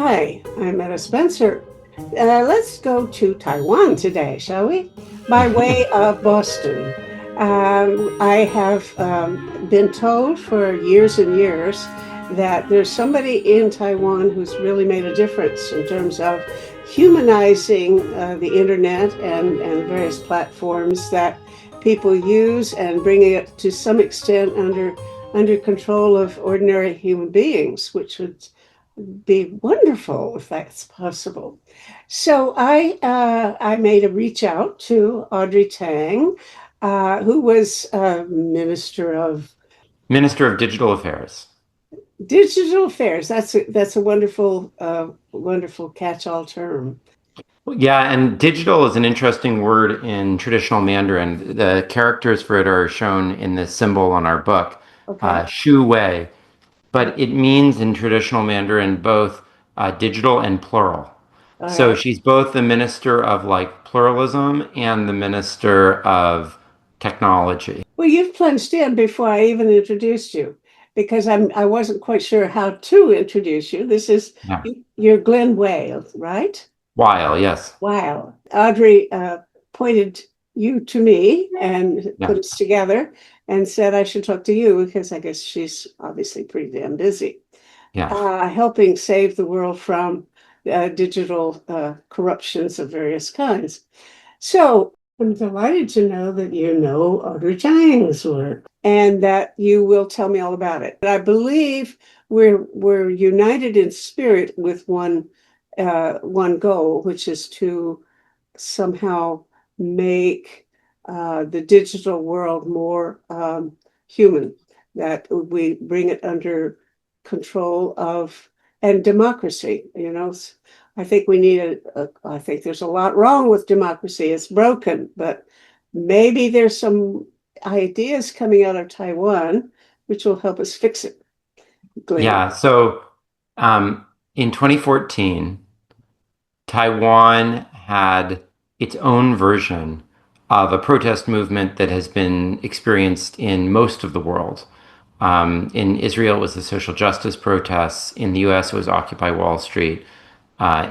Hi, I'm Etta Spencer. Let's go to Taiwan today, shall we? By way of Boston. I have been told for years and years that there's somebody in Taiwan who's really made a difference in terms of humanizing the internet and various platforms that people use and bringing it to some extent under control of ordinary human beings, which would be wonderful if that's possible. So I made a reach out to Audrey Tang, who was Minister of Digital Affairs. Digital Affairs. That's a wonderful catch-all term. Yeah, and digital is an interesting word in traditional Mandarin. The characters for it are shown in the symbol on our book, Okay. Shu Wei, but it means in traditional Mandarin both digital and plural. All So right. she's both the minister of like pluralism and the minister of technology. Well, you've plunged in before I even introduced you, because I wasn't quite sure how to introduce you. This is Yeah. you're Glen Weyl, right? While, yes. Wow. Audrey pointed you to me and Yeah. put us together and said I should talk to you because I guess she's obviously pretty damn busy Yeah. helping save the world from digital corruptions of various kinds. So I'm delighted to know that you know Audrey Tang's work and that you will tell me all about it. I believe we're united in spirit with one goal, which is to somehow make the digital world more human, that we bring it under control of and democracy. I think we need I think there's a lot wrong with democracy. It's broken, but maybe there's some ideas coming out of Taiwan which will help us fix it. Glenn. Yeah. So um, in 2014, Taiwan had its own version of a protest movement that has been experienced in most of the world. In Israel, it was the social justice protests. In the US, it was Occupy Wall Street.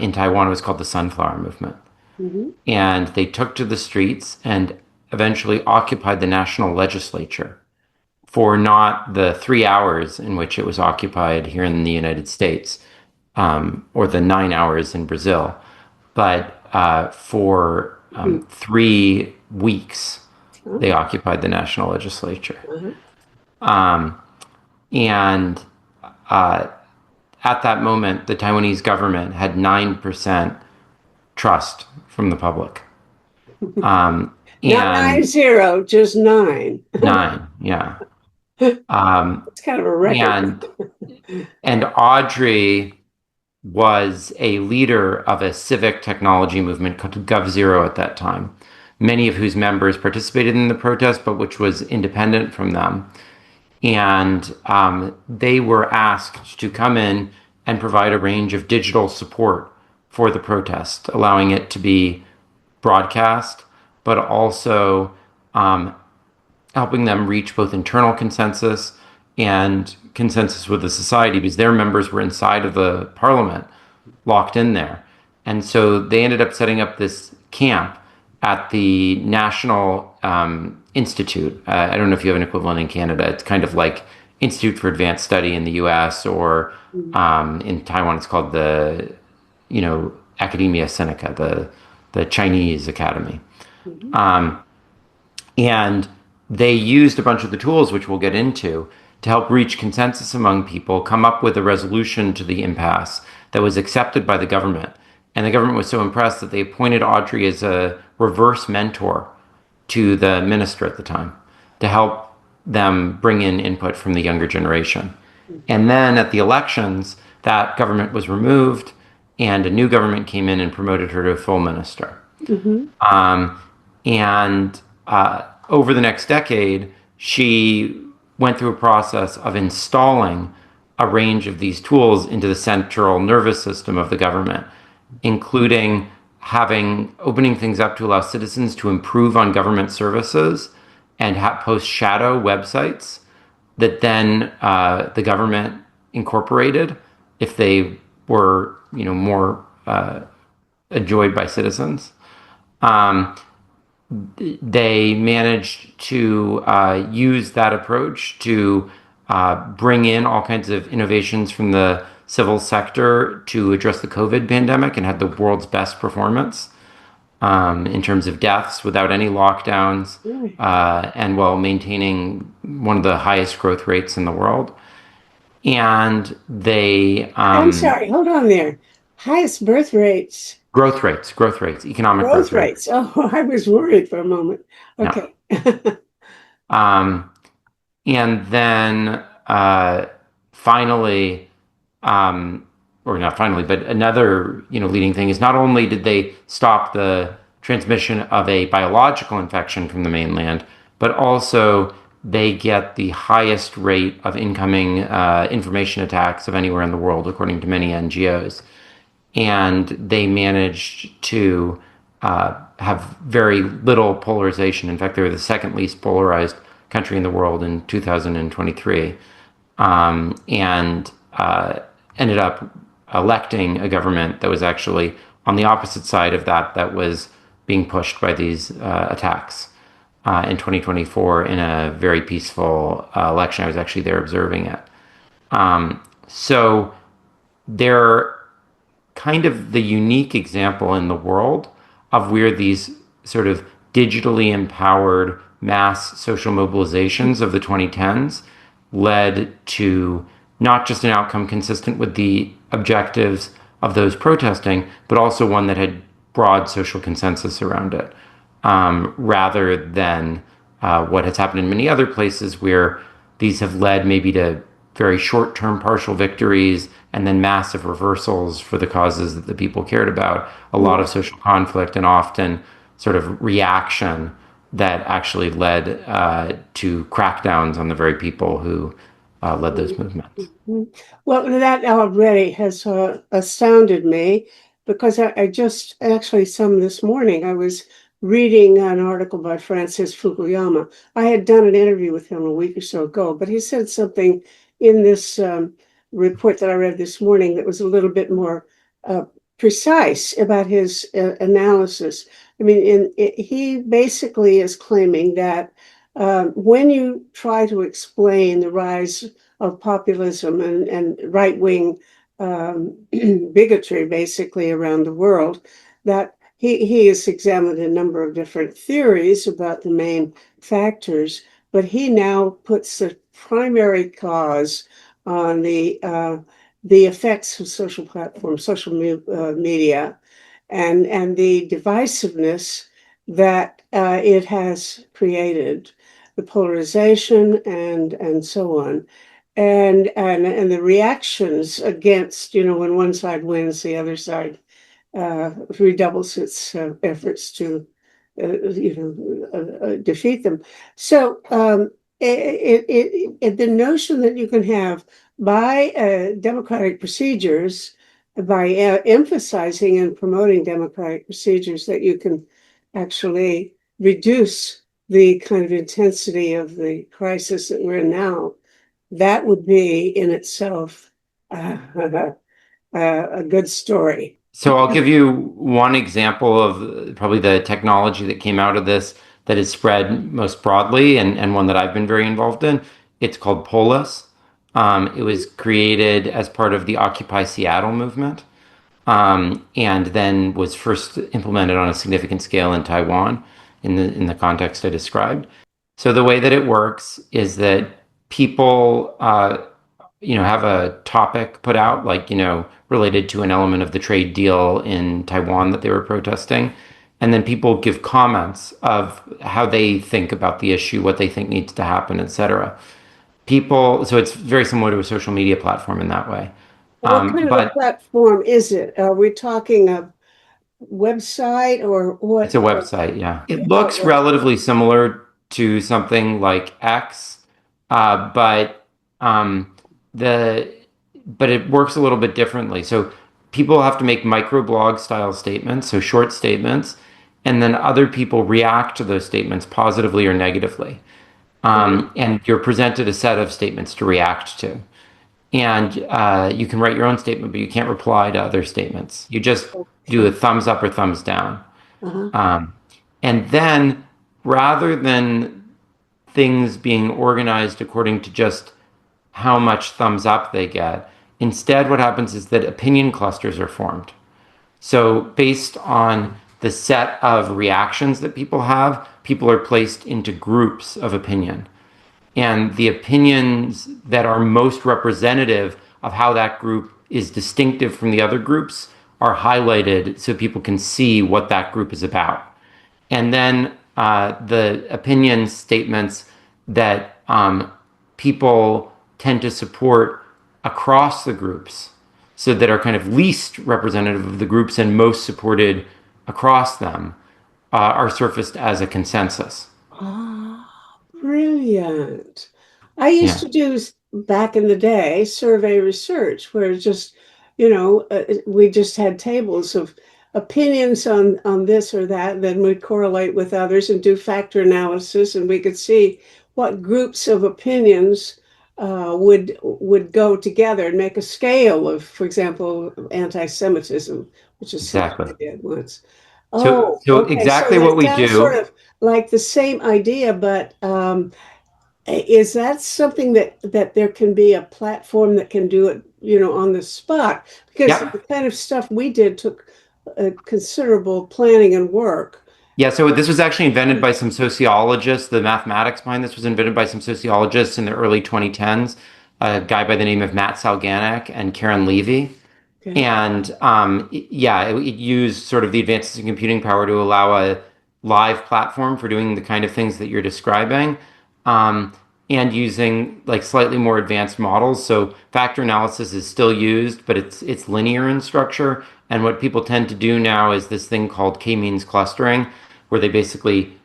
In Taiwan, it was called the Sunflower Movement. Mhm. And they took to the streets and eventually occupied the national legislature for not the 3 hours in which it was occupied here in the United States, or the 9 hours in Brazil, but for Mhm. 3 weeks they Oh, occupied the national legislature. uh-huh. Um, and uh, at that moment, the Taiwanese government had 9% trust from the public. Um, Not nine and zero, just nine. nine, yeah. It's kind of a record. And Audrey was a leader of a civic technology movement called GovZero at that time, many of whose members participated in the protest, but which was independent from them. And they were asked to come in and provide a range of digital support for the protest, allowing it to be broadcast, but also um, helping them reach both internal consensus and consensus with the society, because their members were inside of the parliament, locked in there. And so they ended up setting up this camp at the National Institute. I don't know if you have an equivalent in Canada. It's kind of like Institute for Advanced Study in the US, or in Taiwan, it's called the, Academia Sinica, the Chinese Academy. Mhm. Um, and they used a bunch of the tools, which we'll get into, to help reach consensus among people, come up with a resolution to the impasse that was accepted by the government. And the government was so impressed that they appointed Audrey as a reverse mentor to the minister at the time to help them bring in input from the younger generation. And then at the elections, that government was removed, and a new government came in and promoted her to a full minister. Mhm. Um, and over the next decade, she went through a process of installing a range of these tools into the central nervous system of the government, including opening things up to allow citizens to improve on government services and post shadow websites that then the government incorporated if they were, more enjoyed by citizens. Um, they managed to use that approach to bring in all kinds of innovations from the civil sector to address the COVID pandemic and had the world's best performance in terms of deaths without any lockdowns Really? and while maintaining one of the highest growth rates in the world. And they I'm sorry, hold on there. Highest birth rates, growth rates, economic growth growth rates. rates. Oh, I was worried for a moment. Yeah. Okay. Um, and then finally, or not finally, but another leading thing is not only did they stop the transmission of a biological infection from the mainland, but also they get the highest rate of incoming information attacks of anywhere in the world, according to many NGOs. And they managed to have very little polarization. In fact, they were the second least polarized country in the world in 2023, and ended up electing a government that was actually on the opposite side of that was being pushed by these attacks in 2024 in a very peaceful election. I was actually there observing it. So they're kind of the unique example in the world of where these sort of digitally empowered mass social mobilizations of the 2010s led to not just an outcome consistent with the objectives of those protesting, but also one that had broad social consensus around it, rather than what has happened in many other places where these have led maybe to very short-term partial victories and then massive reversals for the causes that the people cared about, a lot of social conflict and often sort of reaction that actually led to crackdowns on the very people who led those movements. Well, that already has astounded me because I just actually some this morning I was reading an article by Francis Fukuyama. I had done an interview with him a week or so ago, but he said something in this report that I read this morning that was a little bit more uh, precise about his analysis. I mean, he basically is claiming that when you try to explain the rise of populism and right wing bigotry, basically around the world, that he has examined a number of different theories about the main factors, but he now puts the primary cause on the effects of social platforms, social media, and the divisiveness that it has created, the polarization and so on, and the reactions against, when one side wins, the other side redoubles its efforts to defeat them. So the notion that you can have by democratic procedures, by emphasizing and promoting democratic procedures, that you can actually reduce the kind of intensity of the crisis that we're in now, that would be in itself a good story. So I'll give you one example of probably the technology that came out of this that is spread most broadly and one that I've been very involved in. It's called Polis. It was created as part of the Occupy Seattle movement, and then was first implemented on a significant scale in Taiwan in the context I described. So the way that it works is that people have a topic put out, like, related to an element of the trade deal in Taiwan that they were protesting. And then people give comments of how they think about the issue, what they think needs to happen, etc. So it's very similar to a social media platform in that way. What kind of a But platform is it? Are we talking a website or it's a what? website, yeah. It Oh, looks relatively similar to something like X, but um, the but it works a little bit differently. So people have to make microblog style statements, so short statements, and then other people react to those statements positively or negatively. And you're presented a set of statements to react to. and you can write your own statement, but you can't reply to other statements. You just do Okay. a thumbs up or thumbs down. Uh-huh. Um, and then rather than things being organized according to just how much thumbs up they get, instead what happens is that opinion clusters are formed. So based on the set of reactions that people have, people are placed into groups of opinion. And the opinions that are most representative of how that group is distinctive from the other groups are highlighted so people can see what that group is about. And then the opinion statements that people tend to support across the groups, so that are kind of least representative of the groups and most supported across them, are surfaced as a consensus. Ah, brilliant. I used Yeah. to do back in the day survey research where just, we just had tables of opinions on this or that, then we'd correlate with others and do factor analysis, and we could see what groups of opinions would go together and make a scale of, for example, anti-Semitism, which is something Exactly. I did once. So, Oh, so okay. So exactly that what we sounds sort do. of like the same idea, but is that something that there can be a platform that can do it, on the spot? Because the Yep. kind of stuff we did took considerable planning and work. Yeah, so this was actually invented by some sociologists. The mathematics behind this was invented by some sociologists in the early 2010s, a guy by the name of Matt Salganik and Karen Levy. Okay. And yeah, it used sort of the advances in computing power to allow a live platform for doing the kind of things that you're describing, um, and using like slightly more advanced models. So factor analysis is still used, but it's linear in structure. And what people tend to do now is this thing called k-means clustering, where they basically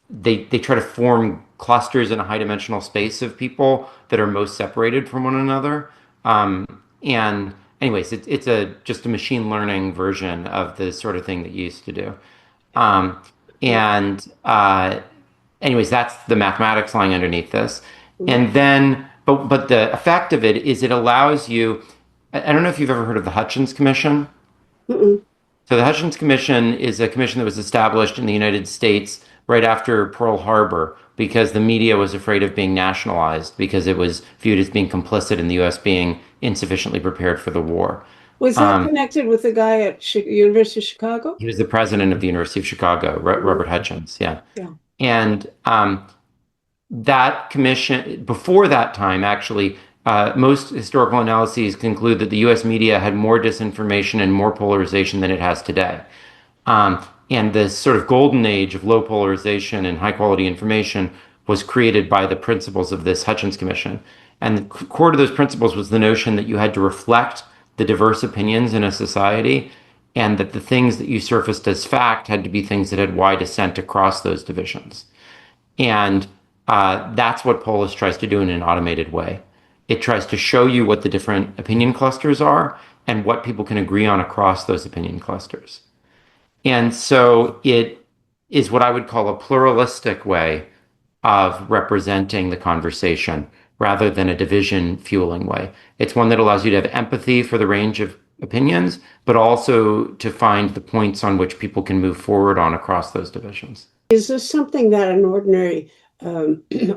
they try to form clusters in a high dimensional space of people that are most separated from one another. And anyways, it's a just a machine learning version of the sort of thing that you used to do. Um, and anyways, that's the mathematics lying underneath this. And then, but the effect of it is it allows you. I don't know if you've ever heard of the Hutchins Commission. Mm-mm. So the Hutchins Commission is a commission that was established in the United States right after Pearl Harbor because the media was afraid of being nationalized because it was viewed as being complicit in the U.S. being insufficiently prepared for the war. Was that Um, connected with the guy at University of Chicago? he was the president of the University of Chicago, Mm, Robert Hutchins. Yeah, yeah. and that commission before that time actually. Most historical analyses conclude that the U.S. media had more disinformation and more polarization than it has today. And this sort of golden age of low polarization and high quality information was created by the principles of this Hutchins Commission. And the core to those principles was the notion that you had to reflect the diverse opinions in a society, and that the things that you surfaced as fact had to be things that had wide assent across those divisions. And that's what Polis tries to do in an automated way. It tries to show you what the different opinion clusters are and what people can agree on across those opinion clusters. And so it is what I would call a pluralistic way of representing the conversation rather than a division fueling way. It's one that allows you to have empathy for the range of opinions, but also to find the points on which people can move forward on across those divisions. Is this something that an ordinary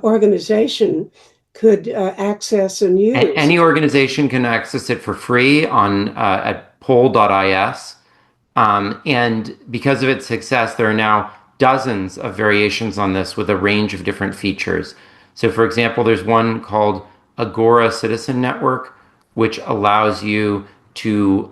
organization could access and use? Any organization can access it for free on at poll.is. And because of its success, there are now dozens of variations on this with a range of different features. So, for example, there's one called Agora Citizen Network, which allows you to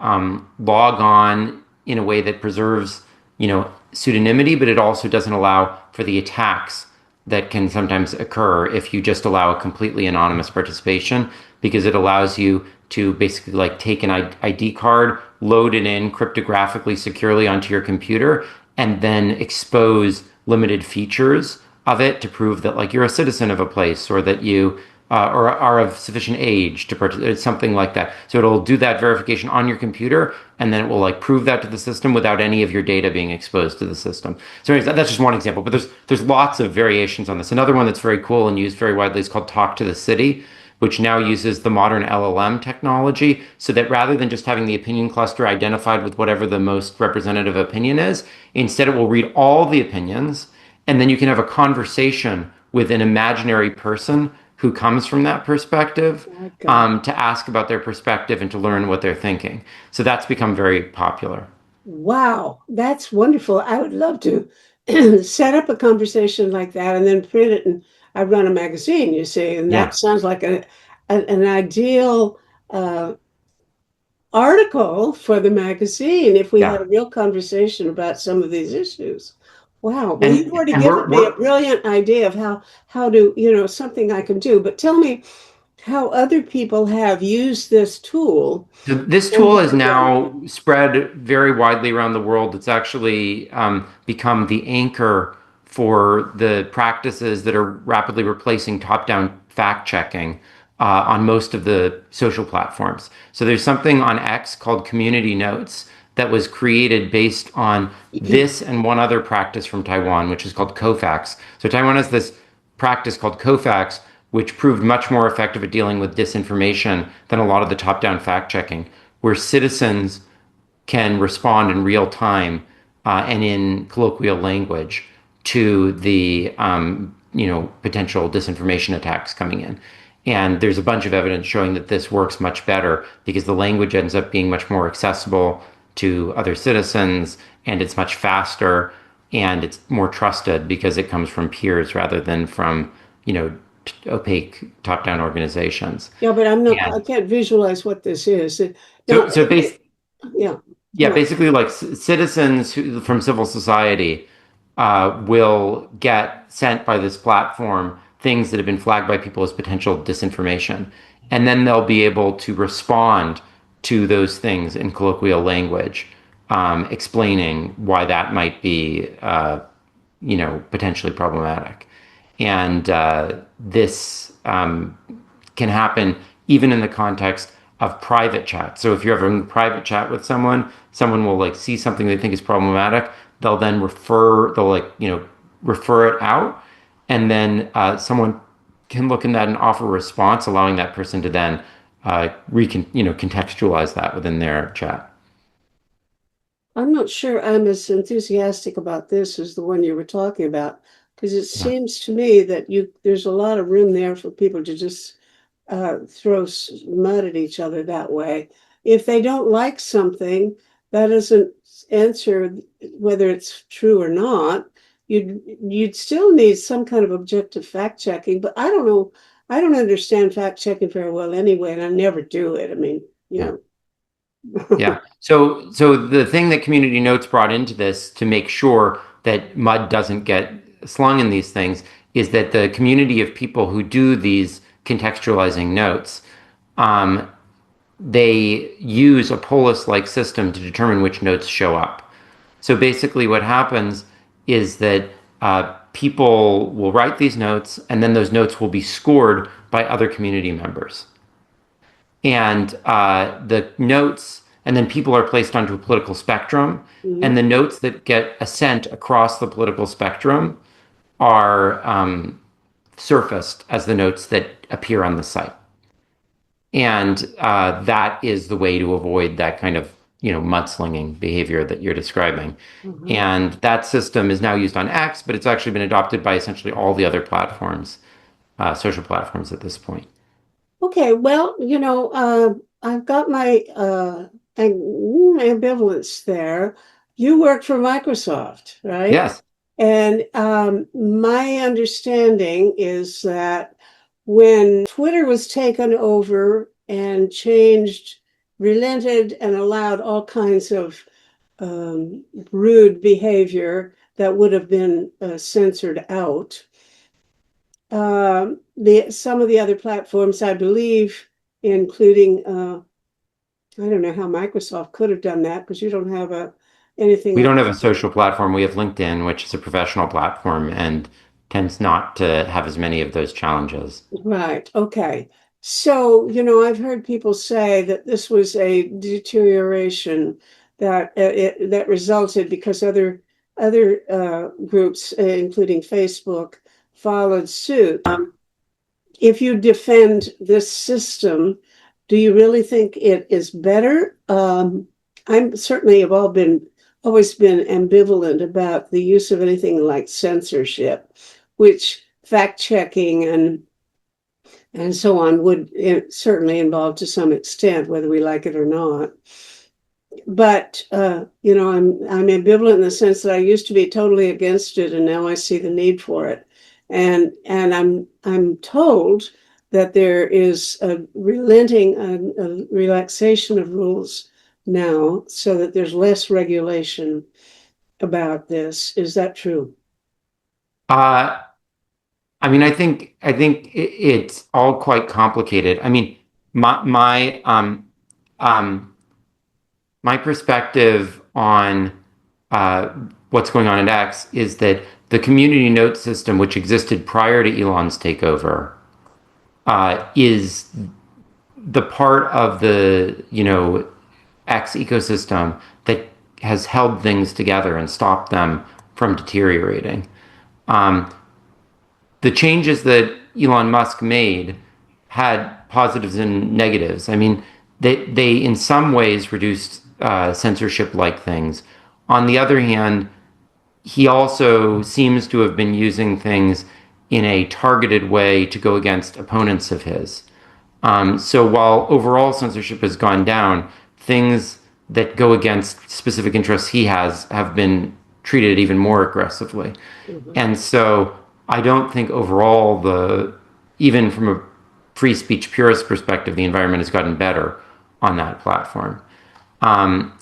log on in a way that preserves, pseudonymity, but it also doesn't allow for the attacks that can sometimes occur if you just allow a completely anonymous participation, because it allows you to basically like take an ID card, load it in cryptographically securely onto your computer, and then expose limited features of it to prove that like you're a citizen of a place, or that you or are of sufficient age to participate, something like that. So it'll do that verification on your computer, and then it will like prove that to the system without any of your data being exposed to the system. So anyways, that's just one example, but there's lots of variations on this. Another one that's very cool and used very widely is called Talk to the City, which now uses the modern LLM technology, so that rather than just having the opinion cluster identified with whatever the most representative opinion is, instead it will read all the opinions, and then you can have a conversation with an imaginary person who comes from that perspective, My God. to ask about their perspective and to learn what they're thinking. So that's become very popular. Wow, that's wonderful. I would love to set up a conversation like that and then print it. And I run a magazine, you see, and that Yeah, sounds like an ideal uh, article for the magazine if we had yeah. a real conversation about some of these issues. Wow. Well, you've And already and given we're me a we're brilliant idea of how to, something I can do. But tell me how other people have used this tool So this and tool what is the now benefit. spread very widely around the world. It's actually become the anchor for the practices that are rapidly replacing top-down fact-checking on most of the social platforms. So there's something on X called Community Notes that was created based on this and one other practice from Taiwan, which is called COFAX. So Taiwan has this practice called COFAX, which proved much more effective at dealing with disinformation than a lot of the top down fact checking, where citizens can respond in real time and in colloquial language to the potential disinformation attacks coming in. And there's a bunch of evidence showing that this works much better because the language ends up being much more accessible to other citizens, and it's much faster, and it's more trusted because it comes from peers rather than from you know opaque top-down organizations. Yeah, but I And can't visualize what this is. so Now, so base yeah, yeah, go basically, like citizens from civil society will get sent by this platform things that have been flagged by people as potential disinformation. And then they'll be able to respond to those things in colloquial language, explaining why that might be, potentially problematic. And this can happen even in the context of private chat. So if you're having a private chat with someone, someone will like see something they think is problematic. They'll refer it out, and then someone can look in that and offer a response, allowing that person to then contextualize that within their chat. I'm not sure I'm as enthusiastic about this as the one you were talking about, because it Yeah. seems to me that there's a lot of room there for people to just throw mud at each other that way. If they don't like something, that doesn't answer whether it's true or not. You'd still need some kind of objective fact checking, but I don't know. I don't understand fact checking very well anyway, and I never do it. I mean, Yeah. you Yeah. know. So the thing that Community Notes brought into this to make sure that mud doesn't get slung in these things is that the community of people who do these contextualizing notes, um, they use a polis-like system to determine which notes show up. So basically, what happens is that people will write these notes, and then those notes will be scored by other community members. And the notes, and then people are placed onto a political spectrum, and Mhm. the notes that get assent across the political spectrum are surfaced as the notes that appear on the site. And that is the way to avoid that kind of mudslinging behavior that you're describing. Mhm. And that system is now used on X, but it's actually been adopted by essentially all the other platforms, social platforms at this point. Okay, well, I've got my ambivalence there. You work for Microsoft, right? Yes. And my understanding is that when Twitter was taken over and changed, relented, and allowed all kinds of rude behavior that would have been censored out, the some of the other platforms, I believe, including I don't know how Microsoft could have done that because you don't have anything We like don't have a social platform. We have LinkedIn, which is a professional platform and tends not to have as many of those challenges. right. Okay. So, I've heard people say that this was a deterioration that resulted because other groups, including Facebook, followed suit. if you defend this system, do you really think it is better? I'm certainly have always been ambivalent about the use of anything like censorship, which fact checking and so on would certainly involve to some extent, whether we like it or not. But I'm ambivalent in the sense that I used to be totally against it, and now I see the need for it. And I'm told that there is a relenting, a relaxation of rules now, so that there's less regulation about this. Is that true? Uh, I mean, I think it's all quite complicated. I mean, my my um, um, my perspective on uh, what's going on at X is that the community note system, which existed prior to Elon's takeover, is the part of the X ecosystem that has held things together and stopped them from deteriorating. Um, the changes that Elon Musk made had positives and negatives. I mean, they in some ways reduced censorship-like things. On the other hand, he also seems to have been using things in a targeted way to go against opponents of his. So while overall censorship has gone down, things that go against specific interests he has have been treated even more aggressively. Mm-hmm. And so I don't think overall even from a free speech purist perspective, the environment has gotten better on that platform. Um,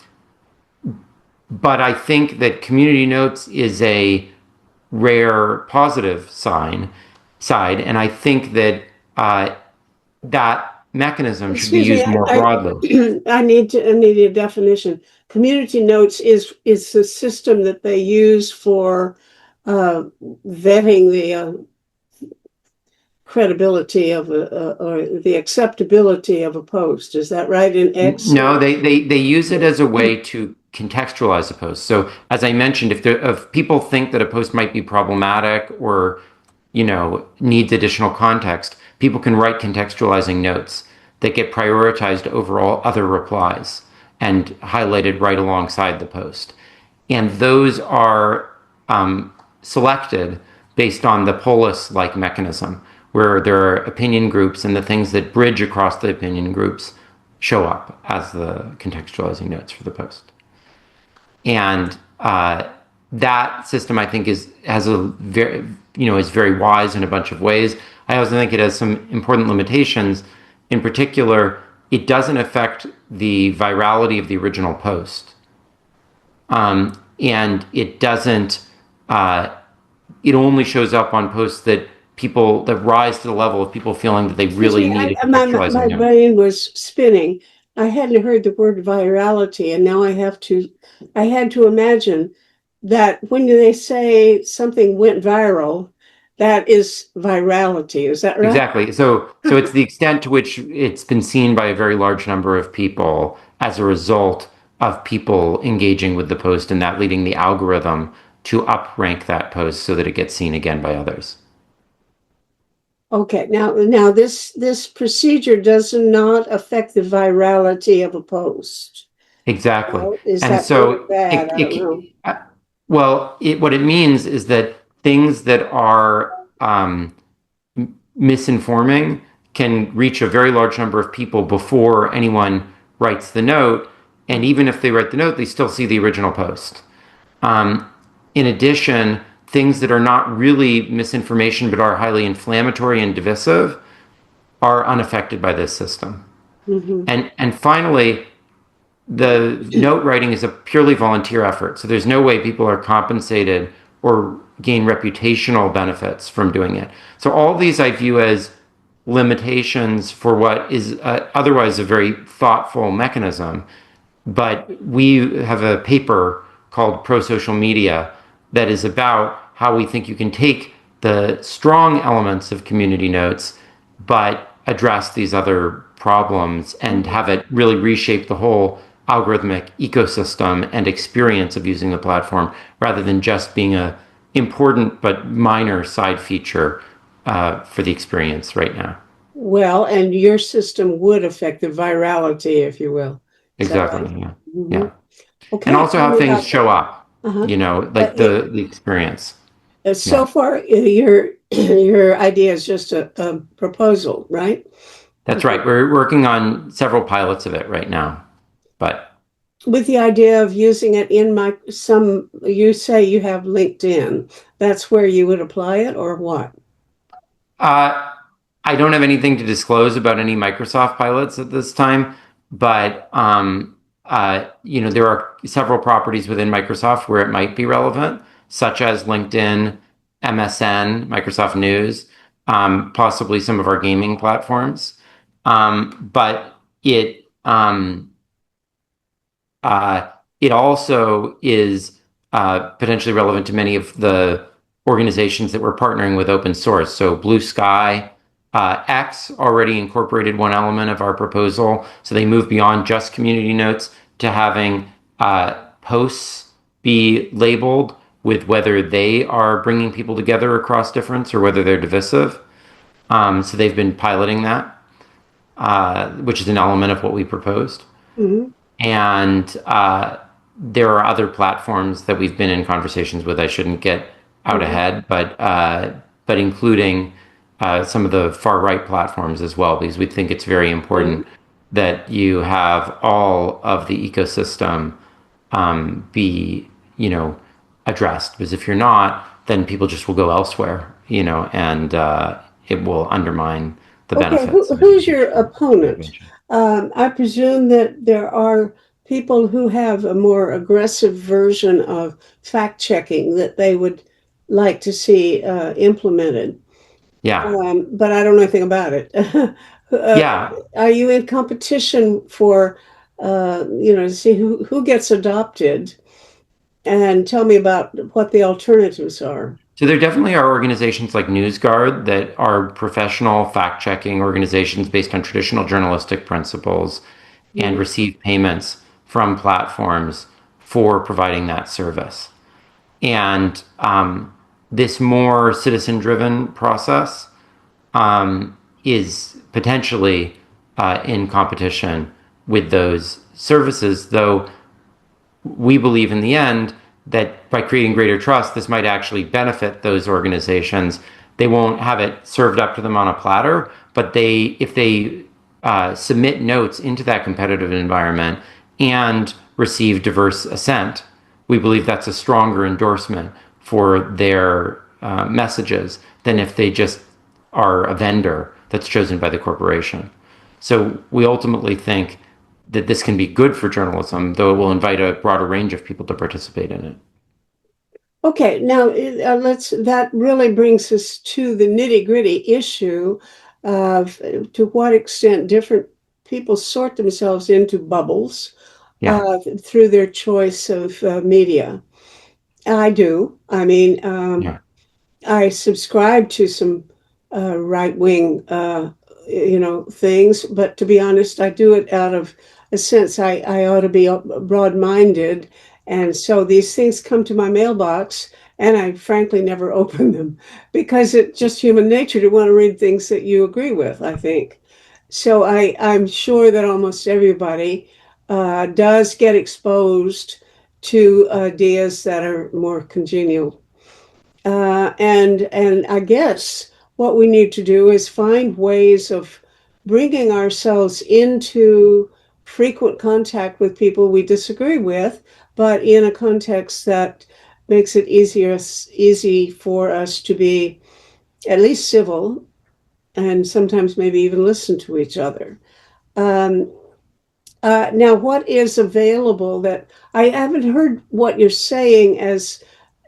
but I think that community notes is a rare positive side, and I think that that mechanism should be Excuse me, used more broadly. I need a definition. Community notes is the system that they use for vetting the credibility of or the acceptability of a post. Is that right in X? No, they use it as a way to contextualize a post. So as I mentioned, if people think that a post might be problematic or needs additional context, people can write contextualizing notes that get prioritized over all other replies and highlighted right alongside the post. And those are selected based on the polis-like mechanism, where there are opinion groups and the things that bridge across the opinion groups show up as the contextualizing notes for the post. And that system, I think, is very wise in a bunch of ways. I also think it has some important limitations. In particular, it doesn't affect the virality of the original post, and it doesn't. It only shows up on posts that rise to the level of people feeling that they really need a contextualizing my note. brain was spinning. I hadn't heard the word virality, and now I had to imagine that when they say something went viral, that is virality. Is that right? Exactly. So it's the extent to which it's been seen by a very large number of people as a result of people engaging with the post, and that leading the algorithm to uprank that post so that it gets seen again by others. Okay. Now this procedure does not affect the virality of a post. Exactly. Well, is And that so bad? I don't know. well, what it means is that things that are misinforming can reach a very large number of people before anyone writes the note. And even if they write the note, they still see the original post. In addition, things that are not really misinformation but are highly inflammatory and divisive are unaffected by this system. Mm-hmm. And finally, the note writing is a purely volunteer effort. So there's no way people are compensated or gain reputational benefits from doing it. So all these I view as limitations for what is otherwise a very thoughtful mechanism. But we have a paper called Pro Social Media that is about how we think you can take the strong elements of community notes, but address these other problems and have it really reshape the whole algorithmic ecosystem and experience of using the platform rather than just being a important but minor side feature for the experience right now. Well, and your system would affect the virality, if you will. Is that right? Exactly. Yeah. Hmm. Yeah. And Okay, also tell how me things about show that. up, Uh-huh. like the experience. So Yeah. far, your your idea is just a proposal, right? That's right. We're working on several pilots of it right now. But With the idea of using it in you say you have LinkedIn. That's where you would apply it, or what? uh, I don't have anything to disclose about any Microsoft pilots at this time, but there are several properties within Microsoft where it might be relevant, such as LinkedIn, MSN, Microsoft News, possibly some of our gaming platforms. But uh, it also is potentially relevant to many of the organizations that we're partnering with open source. So Blue Sky, X already incorporated one element of our proposal. So they move beyond just community notes to having posts be labeled with whether they are bringing people together across difference or whether they're divisive. So they've been piloting that, which is an element of what we proposed. Mhm. And there are other platforms that we've been in conversations with. I shouldn't get out Mhm. ahead, but including some of the far right platforms as well, because we think it's very important that you have all of the ecosystem be addressed. Because if you're not, then people just will go elsewhere, and it will undermine the Okay, benefits of who's your education opponent? intervention. I presume that there are people who have a more aggressive version of fact checking that they would like to see implemented. Yeah. But I don't know anything about it. uh, Yeah. are you in competition for, to see who gets adopted? And tell me about what the alternatives are. So there definitely are organizations like NewsGuard that are professional fact-checking organizations based on traditional journalistic principles and Mhm. receive payments from platforms for providing that service. And this more citizen-driven process is potentially in competition with those services, though we believe in the end that by creating greater trust, this might actually benefit those organizations. They won't have it served up to them on a platter, but if they submit notes into that competitive environment and receive diverse assent, we believe that's a stronger endorsement for their messages than if they just are a vendor that's chosen by the corporation. So we ultimately think that this can be good for journalism, though it will invite a broader range of people to participate in it. Okay, now that really brings us to the nitty-gritty issue of to what extent different people sort themselves into bubbles Yeah, through their choice of media. I do. I mean, yeah, I subscribe to some right wing, things, but to be honest, I do it out of a sense I ought to be broad minded. And so these things come to my mailbox, and I frankly never open them because it's just human nature to want to read things that you agree with, I think. So I'm sure that almost everybody does get exposed to ideas that are more congenial and I guess what we need to do is find ways of bringing ourselves into frequent contact with people we disagree with, but in a context that makes it easy for us to be at least civil and sometimes maybe even listen to each other. Um, now, what is available that I haven't heard what you're saying as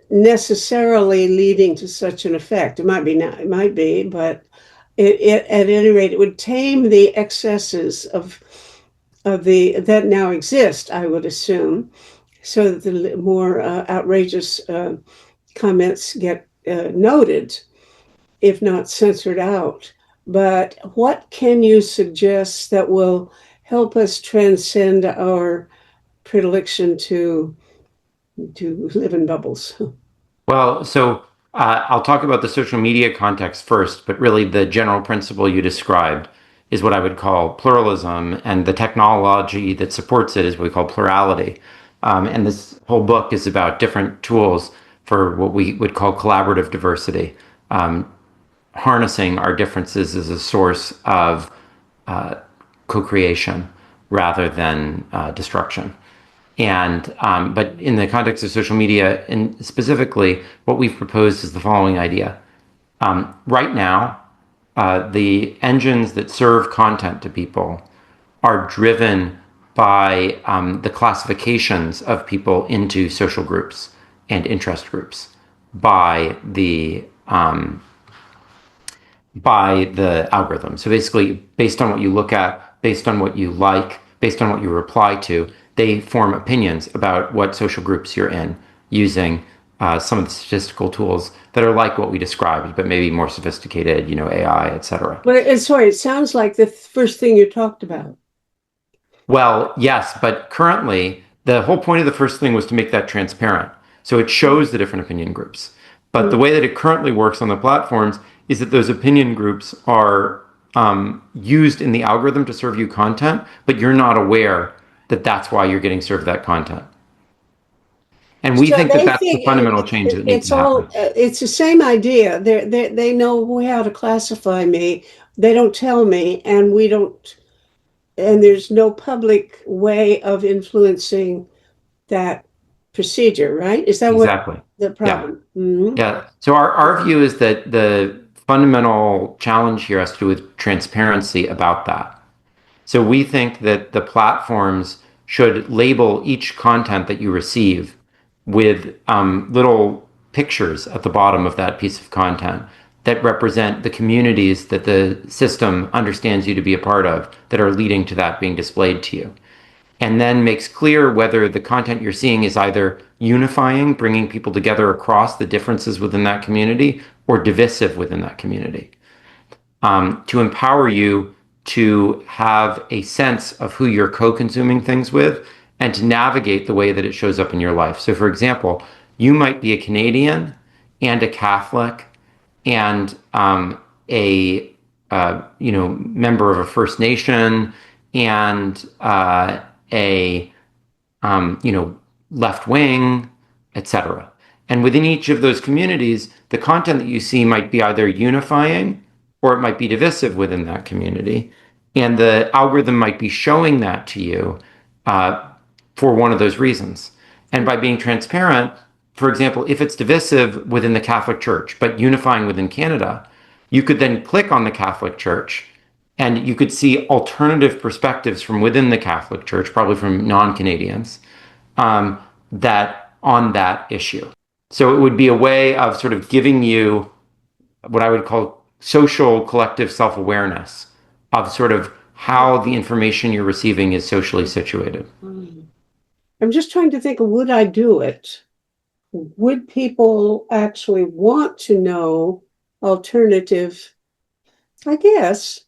necessarily leading to such an effect. It might be not, it might be, but at any rate, it would tame the excesses of the that now exist, I would assume, so that the more outrageous comments get noted, if not censored out. But what can you suggest that will help us transcend our predilection to live in bubbles? well, so I'll talk about the social media context first, but really the general principle you described is what I would call pluralism, and the technology that supports it is what we call plurality. And this whole book is about different tools for what we would call collaborative diversity, harnessing our differences as a source of co-creation rather than destruction. And but in the context of social media, and specifically, what we've proposed is the following idea. Right now, the engines that serve content to people are driven by the classifications of people into social groups and interest groups by the algorithm. So basically, based on what you look at, based on what you like, based on what you reply to, they form opinions about what social groups you're in using some of the statistical tools that are like what we described, but maybe more sophisticated, AI, et cetera. But sorry, it sounds like the first thing you talked about. Well, yes, but currently the whole point of the first thing was to make that transparent. So it shows the different opinion groups. But the way that it currently works on the platforms is that those opinion groups are used in the algorithm to serve you content, but you're not aware that that's why you're getting served that content. And we So think that they that's the think fundamental change that needs it's to happen. it's the same idea. They know how to classify me. They don't tell me, and we don't, and there's no public way of influencing that procedure, right? Is that what Exactly. the Yeah. problem? Mhm. Yeah. So our view is that the fundamental challenge here has to do with transparency about that. So we think that the platforms should label each content that you receive with little pictures at the bottom of that piece of content that represent the communities that the system understands you to be a part of that are leading to that being displayed to you. And then makes clear whether the content you're seeing is either unifying, bringing people together across the differences within that community, or divisive within that community, to empower you to have a sense of who you're co-consuming things with and to navigate the way that it shows up in your life. So, for example, you might be a Canadian and a Catholic and a member of a First Nation and a left wing, etc. And within each of those communities, the content that you see might be either unifying or it might be divisive within that community. And the algorithm might be showing that to you for one of those reasons. And by being transparent, for example, if it's divisive within the Catholic Church, but unifying within Canada, you could then click on the Catholic Church and you could see alternative perspectives from within the Catholic Church, probably from non-Canadians, that on that issue. So it would be a way of sort of giving you what I would call social collective self-awareness of sort of how the information you're receiving is socially situated. I'm just trying to think of, would I do it? Would people actually want to know alternative? I guess.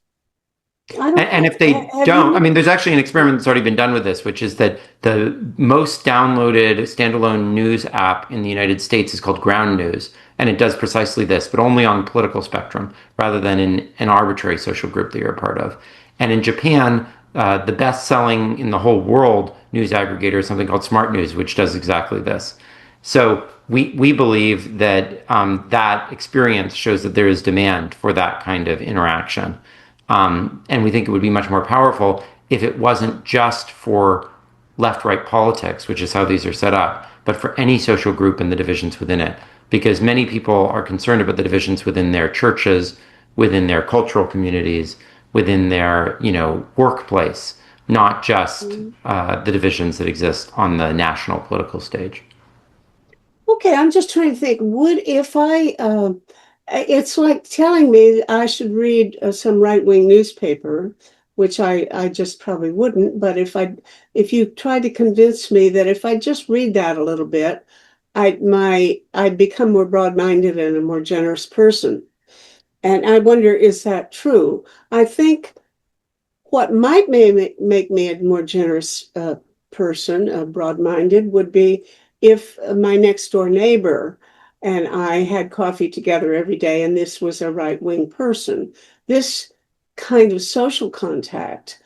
I don't And know. if they Have don't, I you? mean, there's actually an experiment that's already been done with this, which is that the most downloaded standalone news app in the United States is called Ground News. And it does precisely this, but only on the political spectrum rather than in an arbitrary social group that you're a part of. And in Japan, the best selling in the whole world news aggregator is something called Smart News, which does exactly this. So we believe that that experience shows that there is demand for that kind of interaction. And we think it would be much more powerful if it wasn't just for left-right politics, which is how these are set up, but for any social group and the divisions within it. Because many people are concerned about the divisions within their churches, within their cultural communities, within their, workplace, not just the divisions that exist on the national political stage. Okay, I'm just trying to think. Would if I? It's like telling me I should read some right-wing newspaper, which I just probably wouldn't. But if you try to convince me that if I just read that a little bit, I'd become more broad-minded and a more generous person. And I wonder, is that true? I think what might make me a more generous person, broad-minded, would be if my next door neighbor and I had coffee together every day, and this was a right-wing person. This kind of social contact,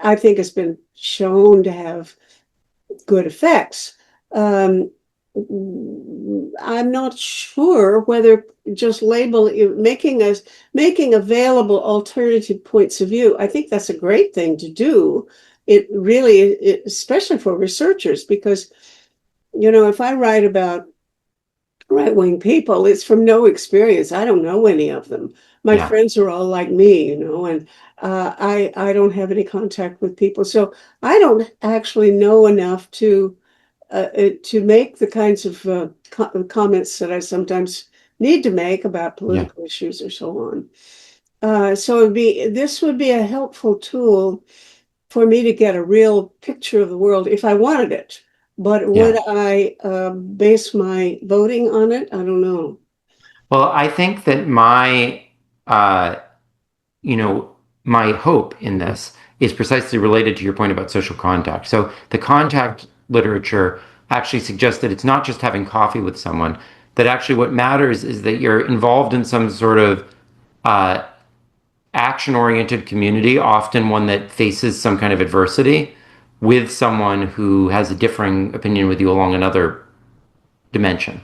I think, has been shown to have good effects. Um, I'm not sure whether just making available alternative points of view. I think that's a great thing to do. It really, especially for researchers, because if I write about right-wing people, it's from no experience. I don't know any of them. My Yeah. friends are all like me, and I don't have any contact with people, so I don't actually know enough to make the kinds of comments that I sometimes need to make about Yeah. political issues or so on. So this would be a helpful tool for me to get a real picture of the world if I wanted it. But would Yeah. I base my voting on it? I don't know. Well, I think that uh, you know, my hope in this is precisely related to your point about social contact. So the contact literature actually suggests that it's not just having coffee with someone, that actually what matters is that you're involved in some sort of uh, action-oriented community, often one that faces some kind of adversity with someone who has a differing opinion with you along another dimension.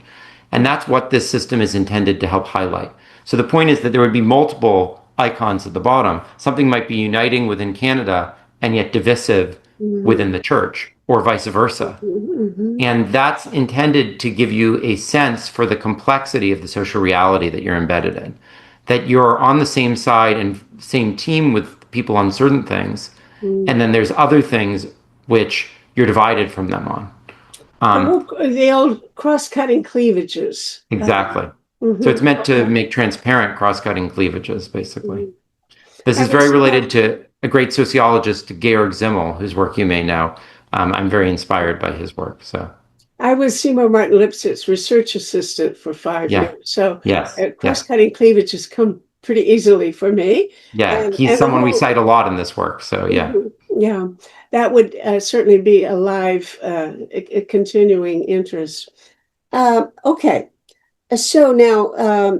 And that's what this system is intended to help highlight. So the point is that there would be multiple icons at the bottom. Something might be uniting within Canada and yet divisive Mhm, within the church, or vice versa. mhm, mhm, And that's intended to give you a sense for the complexity of the social reality that you're embedded in. That you're on the same side and same team with people on certain things, mhm. and then there's other things which you're divided from them on. Um, The old cross-cutting cleavages. exactly. So it's Mhm, meant to okay. make transparent cross-cutting cleavages, basically. Mhm. This is And very it's related to a great sociologist, Georg Simmel, whose work you may know. I'm very inspired by his work. So, I was Seymour Martin Lipset's research assistant for 5 years, yeah, so yes, yeah, cross-cutting cleavages come pretty easily for me, yeah. and He's the someone we whole cite a lot in this work. So, yeah, yeah, that would certainly be a live, a continuing interest. Okay, so now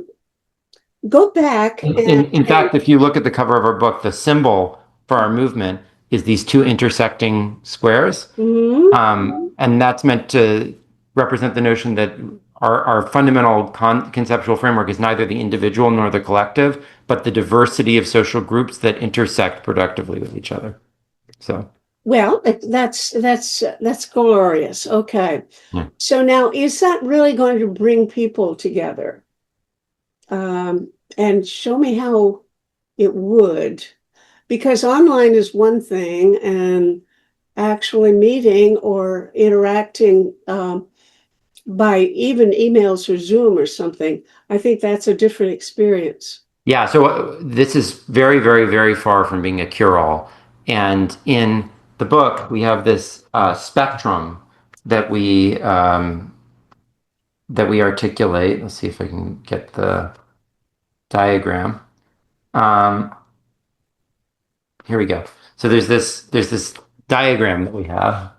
go back in and fact, if you look at the cover of our book, the symbol for our movement is these two intersecting squares. mhm. And that's meant to represent the notion that our fundamental conceptual framework is neither the individual nor the collective, but the diversity of social groups that intersect productively with each other. So, Well, that's glorious. Okay, yeah. so now is that really going to bring people together? And show me how it would, because online is one thing, and actually meeting or interacting by even emails or Zoom or something, I think that's a different experience. Yeah, so this is very, very, very far from being a cure-all. And in the book, we have this spectrum that we articulate. Let's see if I can get the diagram. Um, Here we go. So there's this diagram that we have,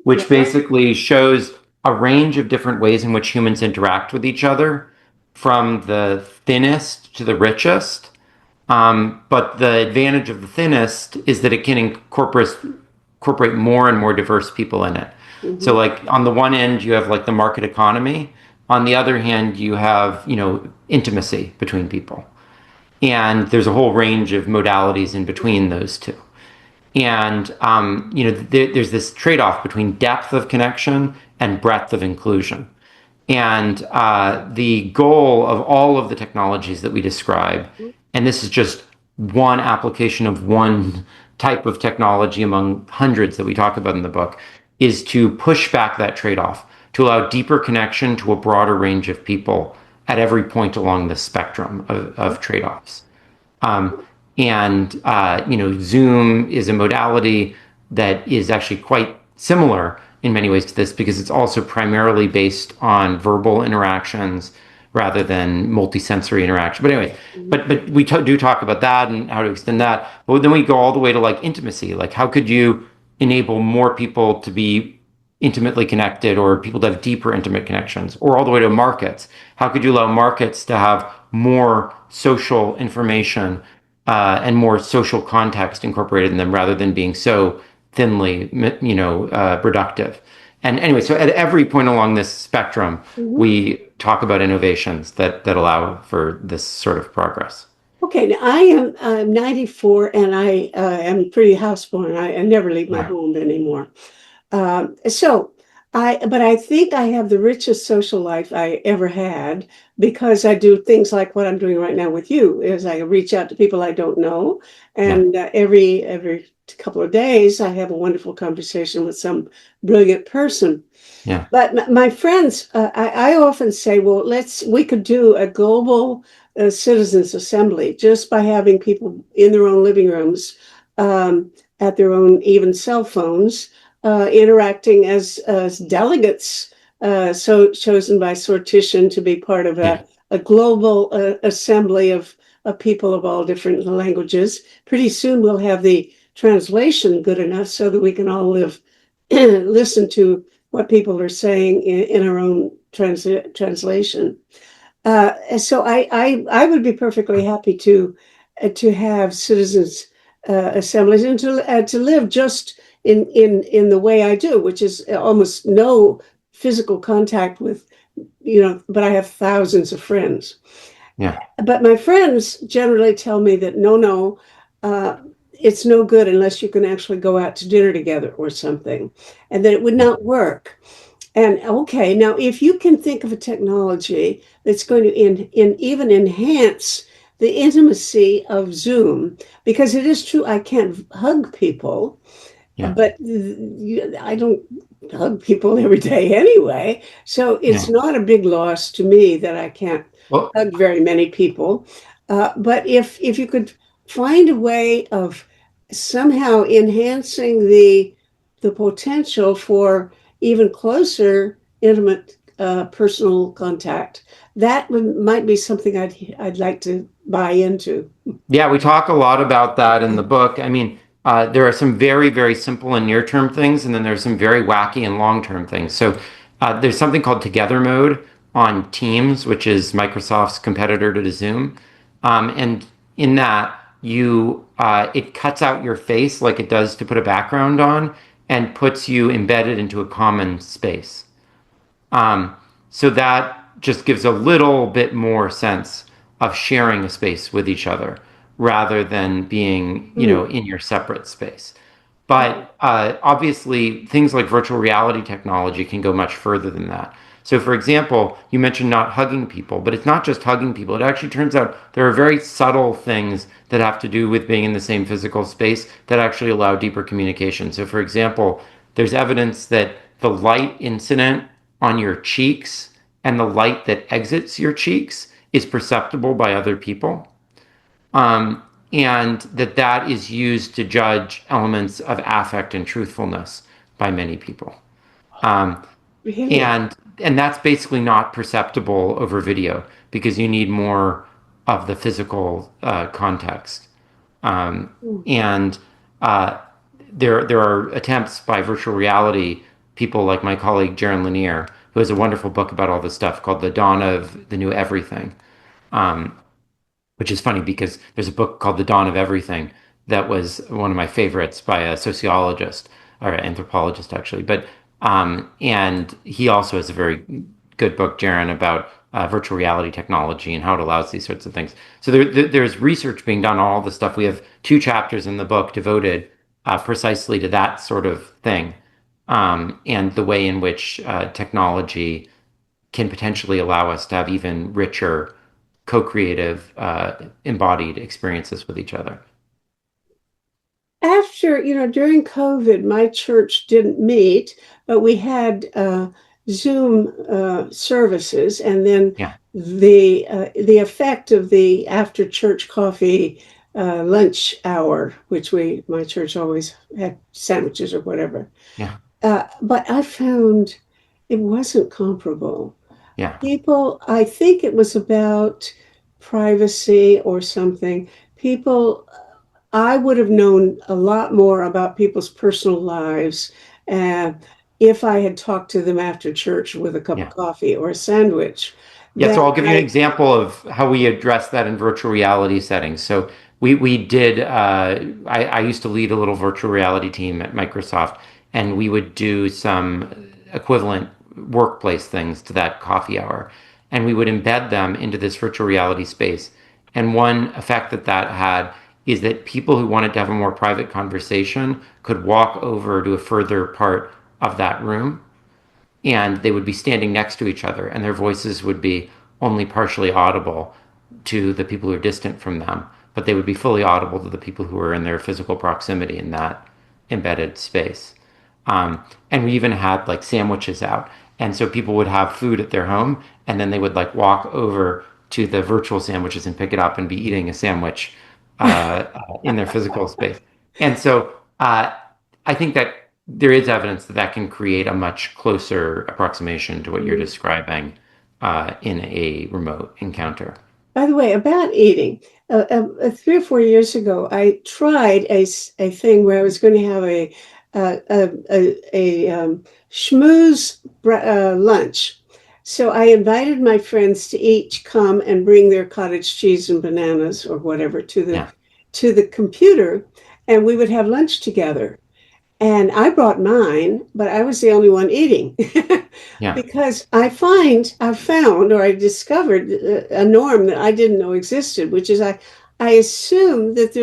which Yeah. basically shows a range of different ways in which humans interact with each other, from the thinnest to the richest. But the advantage of the thinnest is that it can incorporate more and more diverse people in it. So, Mhm. like on the one end, you have like the market economy. On the other hand, you have intimacy between people. And there's a whole range of modalities in between those two. And there's this trade-off between depth of connection and breadth of inclusion. And the goal of all of the technologies that we describe, and this is just one application of one type of technology among hundreds that we talk about in the book, is to push back that trade-off, to allow deeper connection to a broader range of people at every point along the spectrum of trade-offs. Um, and Zoom is a modality that is actually quite similar in many ways to this, because it's also primarily based on verbal interactions rather than multisensory interaction. But anyway, but we do talk about that and how to extend that. But then we go all the way to like intimacy. Like, how could you enable more people to be intimately connected or people to have deeper intimate connections, or all the way to markets. How could you allow markets to have more social information and more social context incorporated in them rather than being so thinly, reductive? And anyway, so at every point along this spectrum, Mhm. we talk about innovations that allow for this sort of progress. Okay, now I'm 94 and I am pretty houseborn. I never leave my Yeah, home anymore. So but I think I have the richest social life I ever had because I do things like what I'm doing right now with you, is I reach out to people I don't know, yeah, and every couple of days I have a wonderful conversation with some brilliant person. yeah, But my friends, I often say, well, we could do a global citizens assembly just by having people in their own living rooms, at their own even cell phones, interacting as delegates, so chosen by sortition to be part of yeah, a global assembly of people of all different languages. Pretty soon we'll have the translation good enough so that we can all listen to what people are saying in our own translation. So I would be perfectly happy to have citizens assemblies and to live just in the way I do, which is almost no physical contact with, but I have thousands of friends. yeah, But my friends generally tell me that no, uh, it's no good unless you can actually go out to dinner together or something, and that it would yeah, not work. And okay, now if you can think of a technology that's going to even enhance the intimacy of Zoom, because it is true I can't hug people, yeah, but I don't hug people every day anyway. So it's yeah. not a big loss to me that I can't Well, hug very many people. But if you could find a way of somehow enhancing the potential for even closer, intimate, personal contact, might be something I'd like to buy into. yeah, we talk a lot about that in the book. I mean, there are some very, very simple and near-term things, and then there's some very wacky and long-term things. So there's something called Together Mode on Teams, which is Microsoft's competitor to Zoom. And in that, it cuts out your face like it does to put a background on, and puts you embedded into a common space. Um, so that just gives a little bit more sense of sharing a space with each other rather than being, Hmm. in your separate space. But obviously, things like virtual reality technology can go much further than that. So, for example, you mentioned not hugging people, but it's not just hugging people. It actually turns out there are very subtle things that have to do with being in the same physical space that actually allow deeper communication. So, for example, there's evidence that the light incident on your cheeks and the light that exits your cheeks is perceptible by other people. Um, and that is used to judge elements of affect and truthfulness by many people. Um, Really? and that's basically not perceptible over video because you need more of the physical context. Um, Hmm. and uh, there are attempts by virtual reality people like my colleague Jaron Lanier, who has a wonderful book about all this stuff called The Dawn of the New Everything, um, which is funny because there's a book called The Dawn of Everything that was one of my favorites by a sociologist or anthropologist actually. But and he also has a very good book, Jaron, about virtual reality technology and how it allows these sorts of things. So there's research being done on all this stuff. We have 2 chapters in the book devoted precisely to that sort of thing, and the way in which technology can potentially allow us to have even richer, co-creative, embodied experiences with each other. After, during COVID, my church didn't meet, but we had Zoom services, and then Yeah, the effect of the after church coffee lunch hour, which my church always had sandwiches or whatever. yeah, But I found it wasn't comparable. yeah, People, I think it was about privacy or something. People, I would have known a lot more about people's personal lives. Uh, if I had talked to them after church with a cup of Yeah. coffee or a sandwich, Yeah, that so I'll give you an I, example of how we address that in virtual reality settings. So we did I used to lead a little virtual reality team at Microsoft, and we would do some equivalent workplace things to that coffee hour, and we would embed them into this virtual reality space. And one effect that that had is that people who wanted to have a more private conversation could walk over to a further part of that room, and they would be standing next to each other, and their voices would be only partially audible to the people who are distant from them, but they would be fully audible to the people who are in their physical proximity in that embedded space. And we even had like sandwiches out. And so people would have food at their home, and then they would like walk over to the virtual sandwiches and pick it up and be eating a sandwich in their physical space. And so I think that there is evidence that that can create a much closer approximation to what you're describing in a remote encounter. by the way, about eating, 3 or 4 years ago, I tried a thing where I was going to have a schmooze lunch. So I invited my friends to each come and bring their cottage cheese and bananas or whatever Yeah, to the computer, and we would have lunch together. And I brought mine, but I was the only one eating yeah. because I've found, or I discovered a norm that I didn't know existed, which is I assume that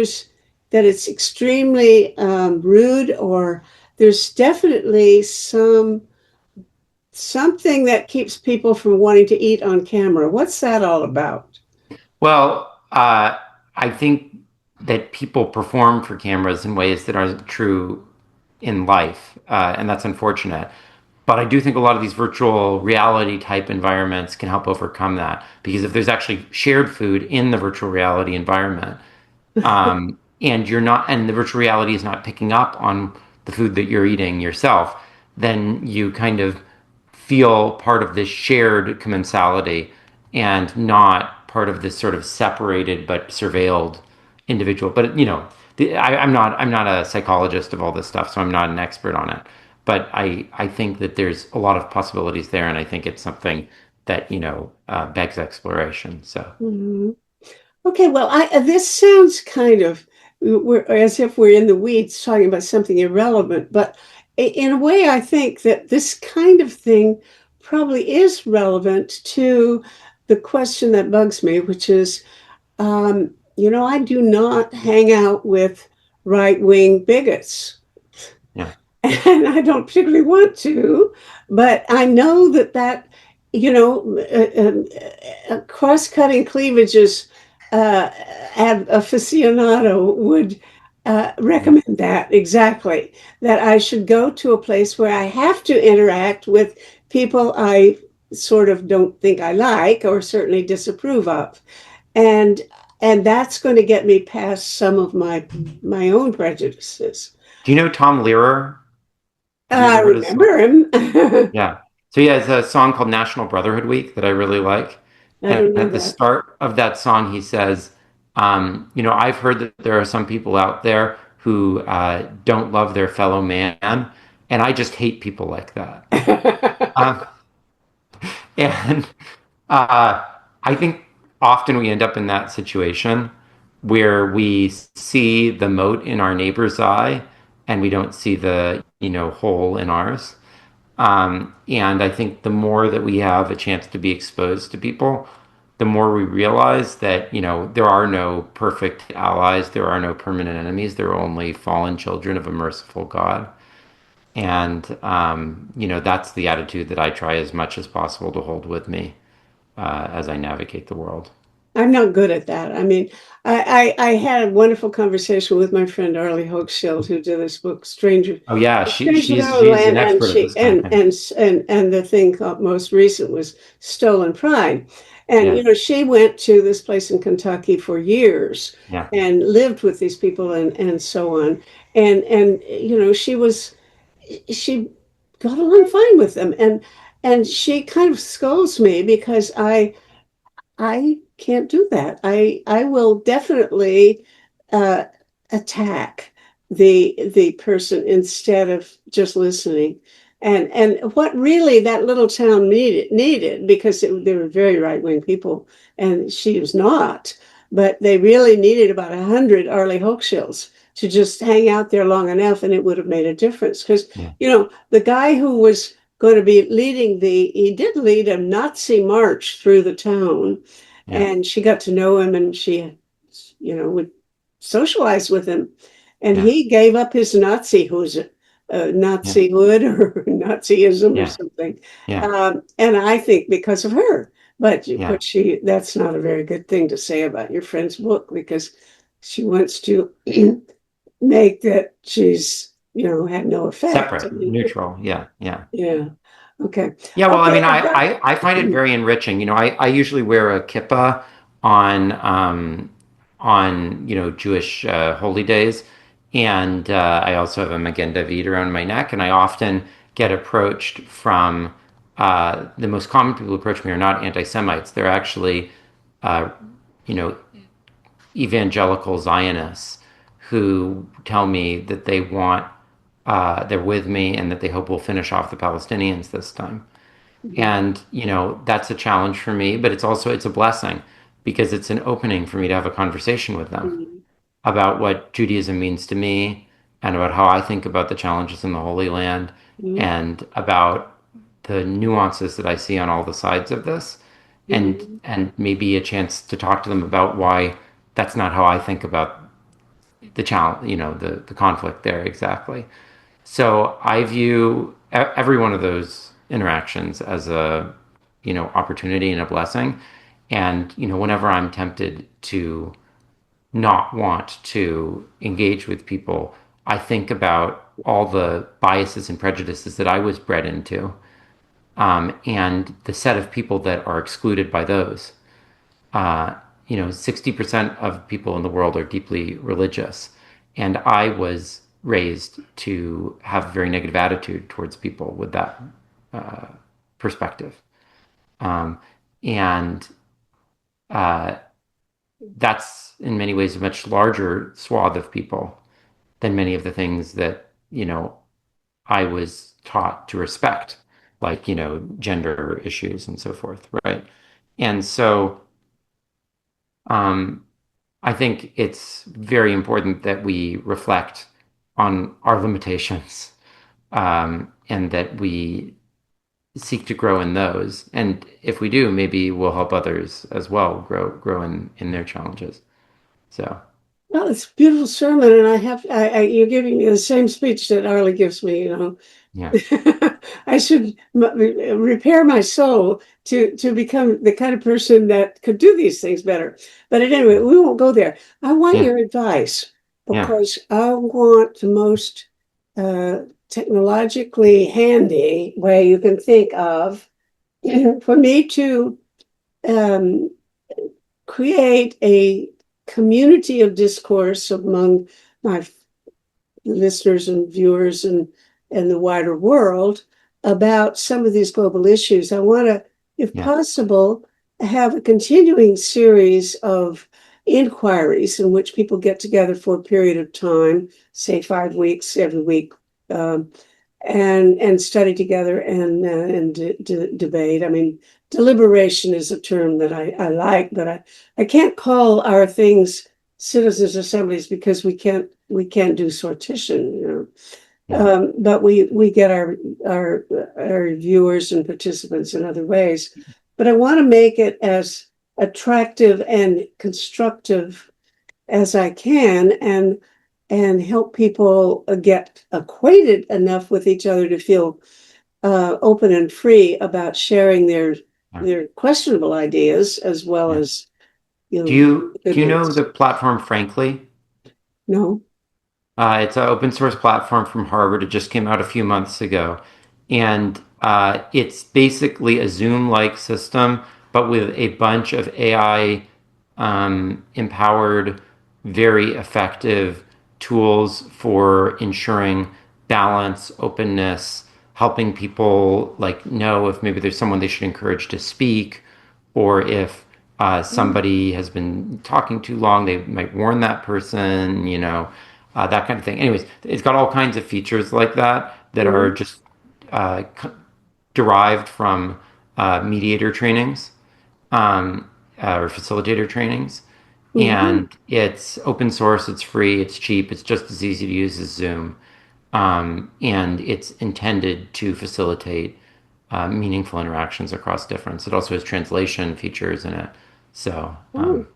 it's extremely rude, or there's definitely something that keeps people from wanting to eat on camera. What's that all about? Well, I think that people perform for cameras in ways that aren't true in life, and that's unfortunate. But I do think a lot of these virtual reality type environments can help overcome that because if there's actually shared food in the virtual reality environment, and you're not, and the virtual reality is not picking up on the food that you're eating yourself, then you kind of feel part of this shared commensality and not part of this sort of separated but surveilled individual. But you know, I'm not a psychologist of all this stuff, so I'm not an expert on it. But I think that there's a lot of possibilities there, and I think it's something that begs exploration. So Mhm. Okay, well, this sounds kind of we're as if we're in the weeds talking about something irrelevant, but in a way, I think that this kind of thing probably is relevant to the question that bugs me, which is, I do not hang out with right-wing bigots. yeah, And I don't particularly want to, but I know that cross-cutting cleavages ad aficionado would yeah. recommend that exactly, that I should go to a place where I have to interact with people I sort of don't think I like or certainly disapprove of, and and that's going to get me past some of my own prejudices. Do you know Tom Lehrer? Have you I ever heard his song? remember him. Yeah. So he has a song called National Brotherhood Week that I really like. I And don't know at the that. start of that song, he says, I've heard that there are some people out there who don't love their fellow man, and I just hate people like that. Um, and I think often we end up in that situation where we see the mote in our neighbor's eye and we don't see the, hole in ours. And I think the more that we have a chance to be exposed to people, the more we realize that, there are no perfect allies, there are no permanent enemies, there are only fallen children of a merciful God. And, that's the attitude that I try as much as possible to hold with me as I navigate the world. I'm not good at that. I mean, I had a wonderful conversation with my friend Arlie Hochschild, who did this book, Oh yeah, Stranger Than she's an Land, and expert at she this kind of thing. and the thing called most recent was Stolen Pride. And Yeah, she went to this place in Kentucky for years yeah. and lived with these people and so on. And she got along fine with them. And she kind of scolds me because I can't do that. I will definitely uh, attack the person instead of just listening. And what really that little town needed because they were very right-wing people, and she was not, but they really needed about 100 Arlie Hochschilds to just hang out there long enough, and it would have made a difference. Because, Yeah. the guy who was going to be he did lead a Nazi march through the town, Yeah. and she got to know him, and she, would socialize with him. And Yeah. he gave up his Yeah. Nazihood or Nazism or Yeah. something. Yeah. And I think because of her. But Yeah. that's not a very good thing to say about your friend's book because she wants to make that she's, had no effect. I Separate, mean, neutral. Yeah. Yeah. yeah. Okay. Yeah, well, I Okay. mean, I find it very enriching. I usually wear a kippah on Jewish holy days, and I also have a Magen David around my neck, and I often get approached from the most common people who approach me are not anti-Semites. They're actually uh, you know evangelical Zionists who tell me that they're with me and that they hope we'll finish off the Palestinians this time. And that's a challenge for me, but it's a blessing because it's an opening for me to have a conversation with them Mhm. about what Judaism means to me and about how I think about the challenges in the Holy Land Mhm. and about the nuances that I see on all the sides of this, Mhm. and maybe a chance to talk to them about why that's not how I think about the challenge, the conflict there exactly. So I view every one of those interactions as a, opportunity and a blessing. And, whenever I'm tempted to not want to engage with people, I think about all the biases and prejudices that I was bred into, and the set of people that are excluded by those. 60% of people in the world are deeply religious. And I was raised to have a very negative attitude towards people with that perspective. Um, and that's in many ways a much larger swath of people than many of the things that, I was taught to respect, like, gender issues and so forth, right? And so, um, I think it's very important that we reflect on our limitations, and that we seek to grow in those. And if we do, maybe we'll help others as well grow in their challenges. So Well, it's a beautiful sermon, and you're giving me the same speech that Arlie gives me. yeah, I should repair my soul to become the kind of person that could do these things better. But anyway, yeah, we won't go there. I want yeah, your advice yeah, because I want the most uh, technologically handy way you can think of for me to um, create a community of discourse among my listeners and viewers and the wider world about some of these global issues. I want to, if yeah, possible, have a continuing series of inquiries in which people get together for a period of time, say 5 weeks every week, um, and study together and debate. I mean, deliberation is a term that I like, but I can't call our things citizens assemblies because we can't do sortition. yeah, But we get our viewers and participants in other ways. But I want to make it as attractive and constructive as I can and help people get acquainted enough with each other to feel open and free about sharing their yeah, their questionable ideas as well yeah. as Do the you good do you know ones. the platform Frankly? No. It's an open source platform from Harvard. It just came out a few months ago. And it's basically a Zoom like system, but with a bunch of AI empowered, very effective tools for ensuring balance, openness, helping people like know if maybe there's someone they should encourage to speak, or if somebody has been talking too long, they might warn that person, that kind of thing. Anyways, it's got all kinds of features like that that are Mhm. just derived from mediator trainings or facilitator trainings. Mhm. And it's open source, it's free, it's cheap, it's just as easy to use as Zoom. And it's intended to facilitate meaningful interactions across difference. It also has translation features in it. So,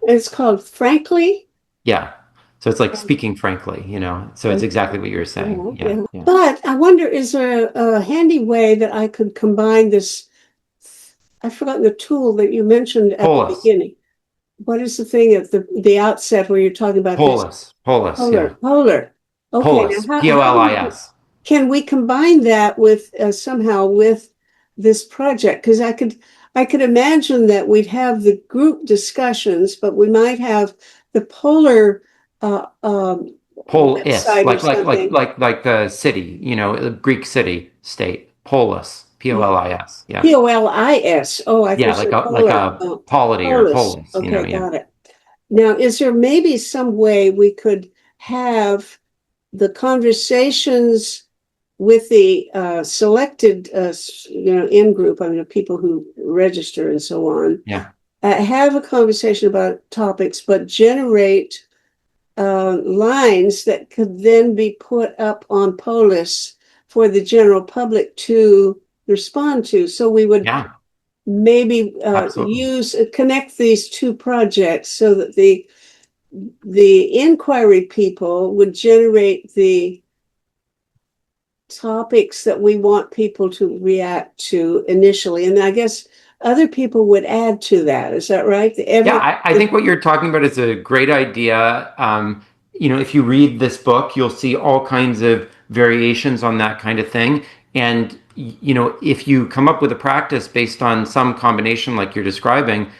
It's called Frankly. yeah. So it's like speaking frankly, So it's exactly what you were saying. Yeah, Yeah, yeah. yeah. But I wonder, is there a handy way that I could combine this? I've forgotten the tool that you mentioned at the Polis, beginning. What is the thing at the outset where you're talking about this? Polis, yeah. Polar. Okay, Polis, now Polis. can we combine that with somehow with this project? Because I could imagine that we'd have the group discussions, but we might have the polar Polis, website or something. like the city, the Greek city state. Polis, Yeah. Polis. Yeah. Polis. Oh, I thought you Yeah, said like polar. a Oh, polity or polis. polis, Okay, yeah. got it. Now, is there maybe some way we could have the conversations with the selected, in group, I mean, people who register and so on, Yeah. have a conversation about topics, but generate lines that could then be put up on Polis for the general public to respond to. So we would Yeah, maybe absolutely. connect these two projects so that the inquiry people would generate the topics that we want people to react to initially, and I guess other people would add to that. Is that right? Yeah, Every I think what you're talking about is a great idea. If you read this book, you'll see all kinds of variations on that kind of thing. And, if you come up with a practice based on some combination like you're describing,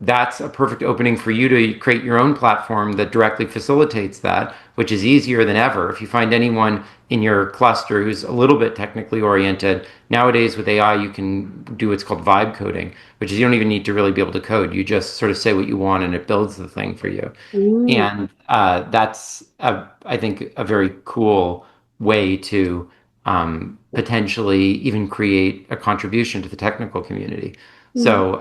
that's a perfect opening for you to create your own platform that directly facilitates that, which is easier than ever. If you find anyone in your cluster who's a little bit technically oriented, nowadays with AI, you can do what's called vibe coding, which is you don't even need to really be able to code. You just sort of say what you want and it builds the thing for you. Mm, And that's, I think, a very cool way to potentially even create a contribution to the technical community. mm, So,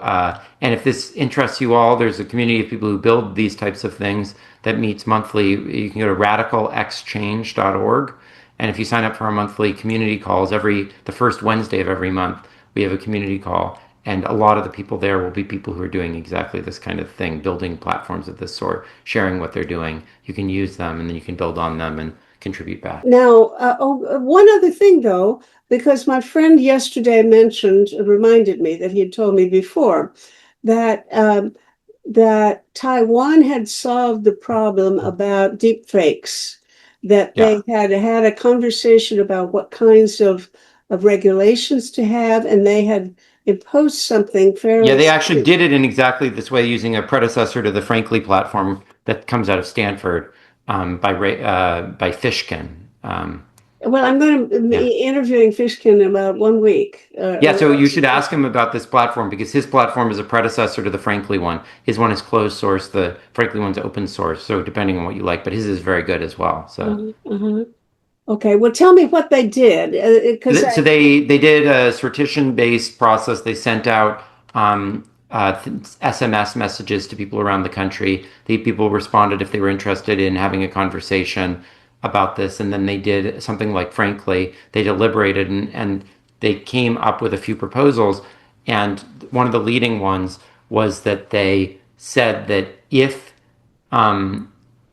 and if this interests you all, there's a community of people who build these types of things that meets monthly. You can go to radicalexchange.org. And if you sign up for our monthly community calls, the first Wednesday of every month, we have a community call. And a lot of the people there will be people who are doing exactly this kind of thing, building platforms of this sort, sharing what they're doing. You can use them and then you can build on them and contribute back. Now, one other thing though, because my friend yesterday reminded me that he had told me before that that Taiwan had solved the problem about deep fakes, that Yeah. they had a conversation about what kinds of regulations to have, and they had imposed something Yeah, fairly they actually strict. did it in exactly this way using a predecessor to the Frankly platform that comes out of Stanford by Fishkin. Well, I'm going to Yeah. be interviewing Fishkin in about 1 week. Yeah, so you should ask him about this platform because his platform is a predecessor to the Frankly one. His one is closed source, the Frankly one's open source. So depending on what you like, but his is very good as well. So Uh-huh. Okay, well, tell me what they did, because So they did a sortition based process. They sent out SMS messages to people around the country. The people responded if they were interested in having a conversation about this, and then they did something like Frankly. They deliberated and they came up with a few proposals. And one of the leading ones was that they said that if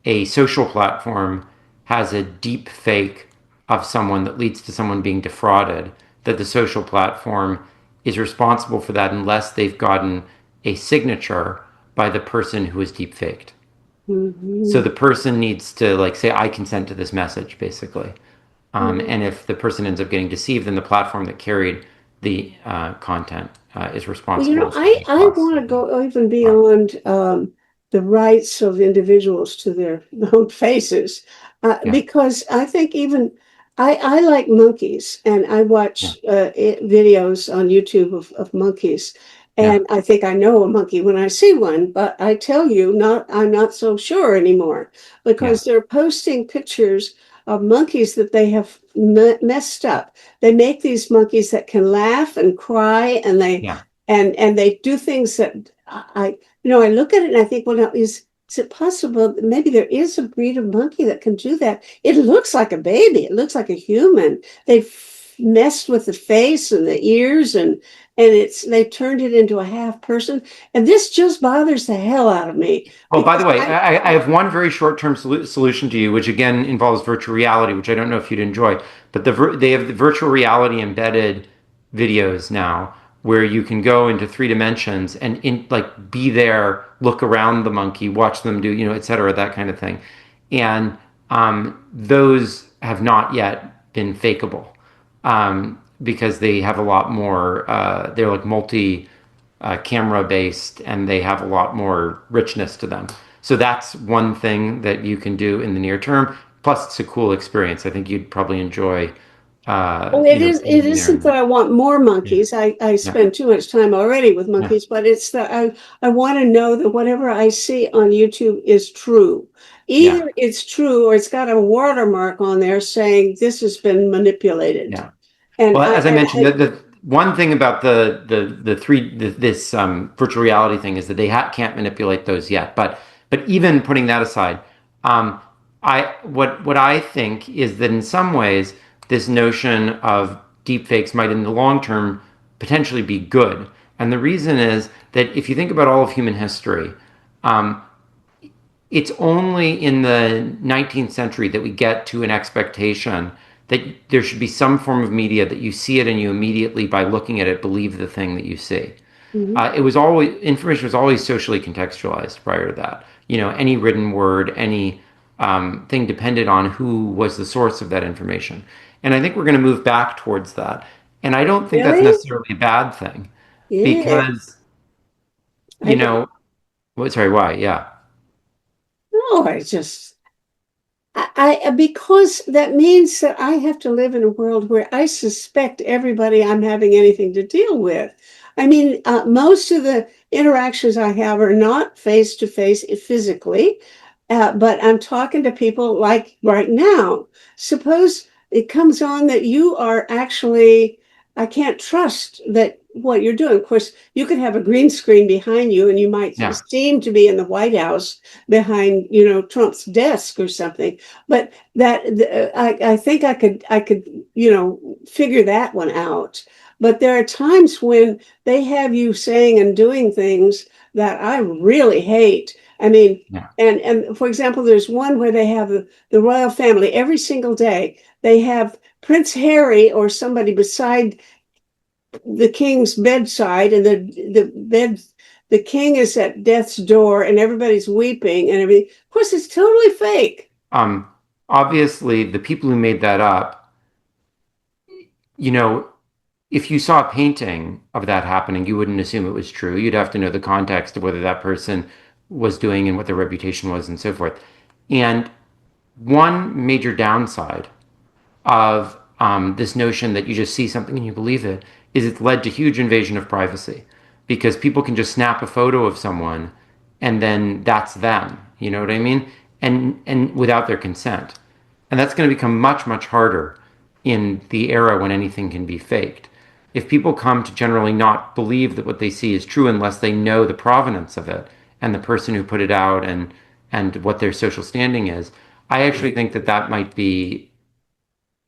a social platform has a deep fake of someone that leads to someone being defrauded, that the social platform is responsible for that unless they've gotten a signature by the person who is deep faked. So Mhm. the person needs to like say, I consent to this message, basically. And if the person ends up getting deceived, then the platform that carried the content is Well, responsible for I any I costs. want to go even beyond the rights of individuals to their own faces, Yeah, because I think even I like monkeys, and I yeah, watch videos on YouTube of monkeys, yeah, and I think I know a monkey when I see one, but I tell you, not I'm not so sure anymore yeah, because they're posting pictures of monkeys that they have messed up. They make these monkeys that can laugh and cry, and Yeah. they do things that I look at it and I think, well, now is it possible that maybe there is a breed of monkey that can do that? It looks like a baby. It looks like a human. They've messed with the face and the ears, and they turned it into a half person. And this just bothers the hell out of me Well, by the because way, I have one very short-term solution to you, which again involves virtual reality, which I don't know if you'd enjoy. But they have the virtual reality embedded videos now, where you can go into 3 dimensions and like be there, look around the monkey, watch them do, et cetera, that kind of thing. And those have not yet been fakeable, because they have a lot more. They're like multi camera based, and they have a lot more richness to them. So that's one thing that you can do in the near term. Plus, it's a cool experience. I think you'd probably enjoy, well, it is. It being there. isn't that I want more Yeah, monkeys. I yeah, spend too much time already with yeah, monkeys, but it's that I want to know that whatever I see on YouTube is true. yeah, Either it's true or it's got a watermark on there saying this has been manipulated. yeah. And Well, I, as I and mentioned, I the one thing about this virtual reality thing is that they can't manipulate those yet. But even putting that aside, um, I what I think is that in some ways this notion of deepfakes might in the long term potentially be good. And the reason is that if you think about all of human history, um, it's only in the 19th century that we get to an expectation that there should be some form of media that you see it and you immediately, by looking at it, believe the thing that you see. Mhm. It was always Information was always socially contextualized prior to that. Any written word, any thing depended on who was the source of that information. And I think we're going to move back towards that. And I don't think that's Really? necessarily a bad thing, Yeah. because I you don't know, sorry, why? Yeah, know. I just because that means that I have to live in a world where I suspect everybody I'm having anything to deal with. I mean, most of the interactions I have are not face to face physically, but I'm talking to people like right now. Suppose it comes on that you are actually, I can't trust that what you're doing. Of course, you could have a green screen behind you and you might yeah. seem to be in the White House behind, Trump's desk or something. But I think I could figure that one out. But there are times when they have you saying and doing things that I really hate. I mean, Yeah. and for example, there's one where they have the royal family every single day. They have Prince Harry or somebody beside the king's bedside, and the king is at death's door, and everybody's weeping and everything. Of course, it's totally fake. Um, Obviously, the people who made that up, you know, if you saw a painting of that happening, you wouldn't assume it was true. You'd have to know the context of whether that person was doing and what their reputation was and so forth. And one major downside of this notion that you just see something and you believe it is it's led to huge invasion of privacy, because people can just snap a photo of someone and then that's them. You know what I mean? And without their consent. And that's going to become much, much harder in the era when anything can be faked. If people come to generally not believe that what they see is true unless they know the provenance of it and the person who put it out and what their social standing is, I actually think that that might be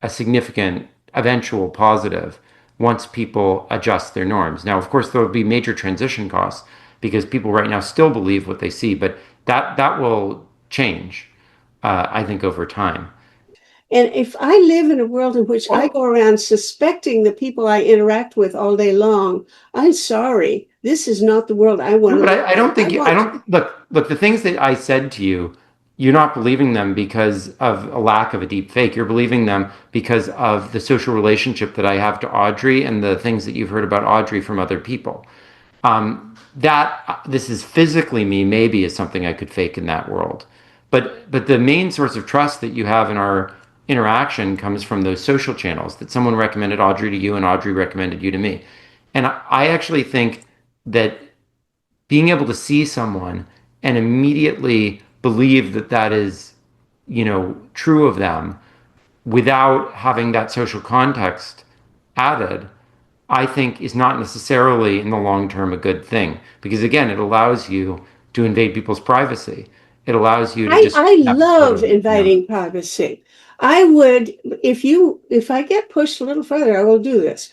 a significant eventual positive once people adjust their norms. Now, of course, there will be major transition costs because people right now still believe what they see, but that will change, I think, over time. And if I live in a world in which I go around suspecting the people I interact with all day long, I'm sorry. This is not the world I want No, to but live I in. don't think I don't look the things that I said to you. You're not believing them because of a lack of a deep fake. You're believing them because of the social relationship that I have to Audrey and the things that you've heard about Audrey from other people. That this is physically me maybe is something I could fake in that world, but the main source of trust that you have in our interaction comes from those social channels that someone recommended Audrey to you and Audrey recommended you to me. And I actually think that being able to see someone and immediately believe that that is, true of them, without having that social context added, I think is not necessarily in the long term a good thing. Because again, it allows you to invade people's privacy. It allows you to just I snap a photo, love you know? inviting privacy. I would, if I get pushed a little further, I will do this.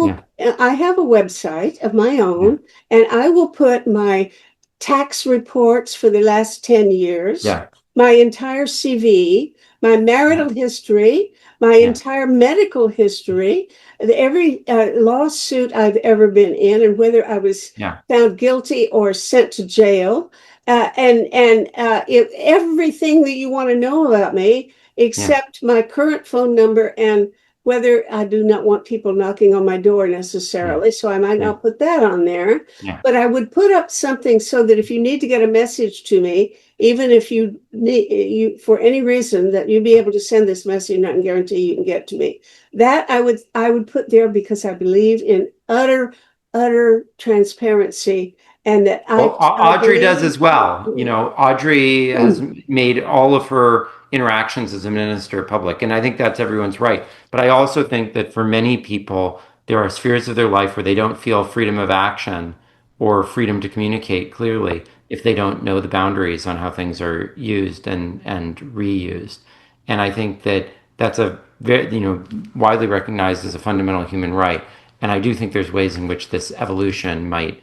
Yeah, I have a website of my yeah, own, and I will put my tax reports for the last 10 years, yeah, my entire CV, my yeah, marital history, my yeah, entire medical history, every lawsuit I've ever been in, and whether I was yeah, found guilty or sent to jail, everything that you want to know about me, yeah, except my current phone number and whether I do not want people knocking on my door yeah, necessarily. So I might yeah, not put that on there, yeah. but I would put up something so that if you need to get a message to me, even if you need you for any reason that you'd be able to send this message, and I can guarantee you can get to me. That I would put there because I believe in utter transparency and that Well, I Audrey does believe. as well. You know, Audrey has made all of her interactions as a minister public, and I think that's everyone's right. But I also think that for many people, there are spheres of their life where they don't feel freedom of action or freedom to communicate clearly if they don't know the boundaries on how things are used and reused. And I think that that's a very, widely recognized as a fundamental human right. And I do think there's ways in which this evolution might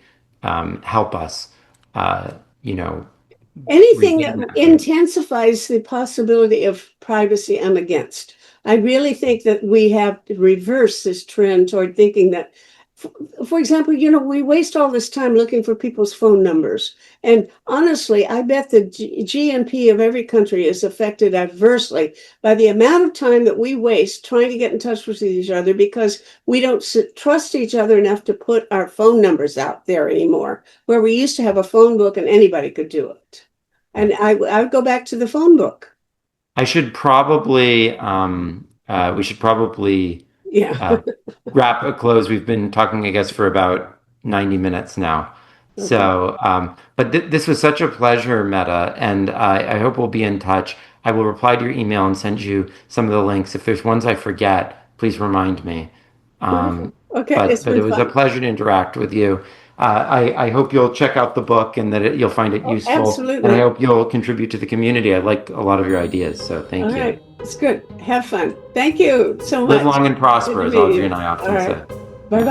help us, uh, you know, Anything that regain that freedom. intensifies the possibility of privacy, I'm against. I really think that we have to reverse this trend toward thinking that, for example, we waste all this time looking for people's phone numbers. And honestly, I bet the GNP of every country is affected adversely by the amount of time that we waste trying to get in touch with each other because we don't trust each other enough to put our phone numbers out there anymore, where we used to have a phone book and anybody could do it. Yeah. And I would go back to the phone book. I should probably, we should probably Yeah. uh, wrap a close. We've been talking, I guess, for about 90 minutes now. Okay. So, but this was such a pleasure, Meta, and I hope we'll be in touch. I will reply to your email and send you some of the links. If there's ones I forget, please remind me. Wonderful. Um, Okay. It's but it been was a fun. pleasure to interact with you. I hope you'll check out the book and that you'll find it Oh, useful. And I absolutely. hope you'll contribute to the community. I like a lot of your ideas, so All thank you. right. It's good. Have fun. Thank you so Live much. long and Good prosper, to as meet Audrey and you. I All often right. say. Bye Yeah. bye.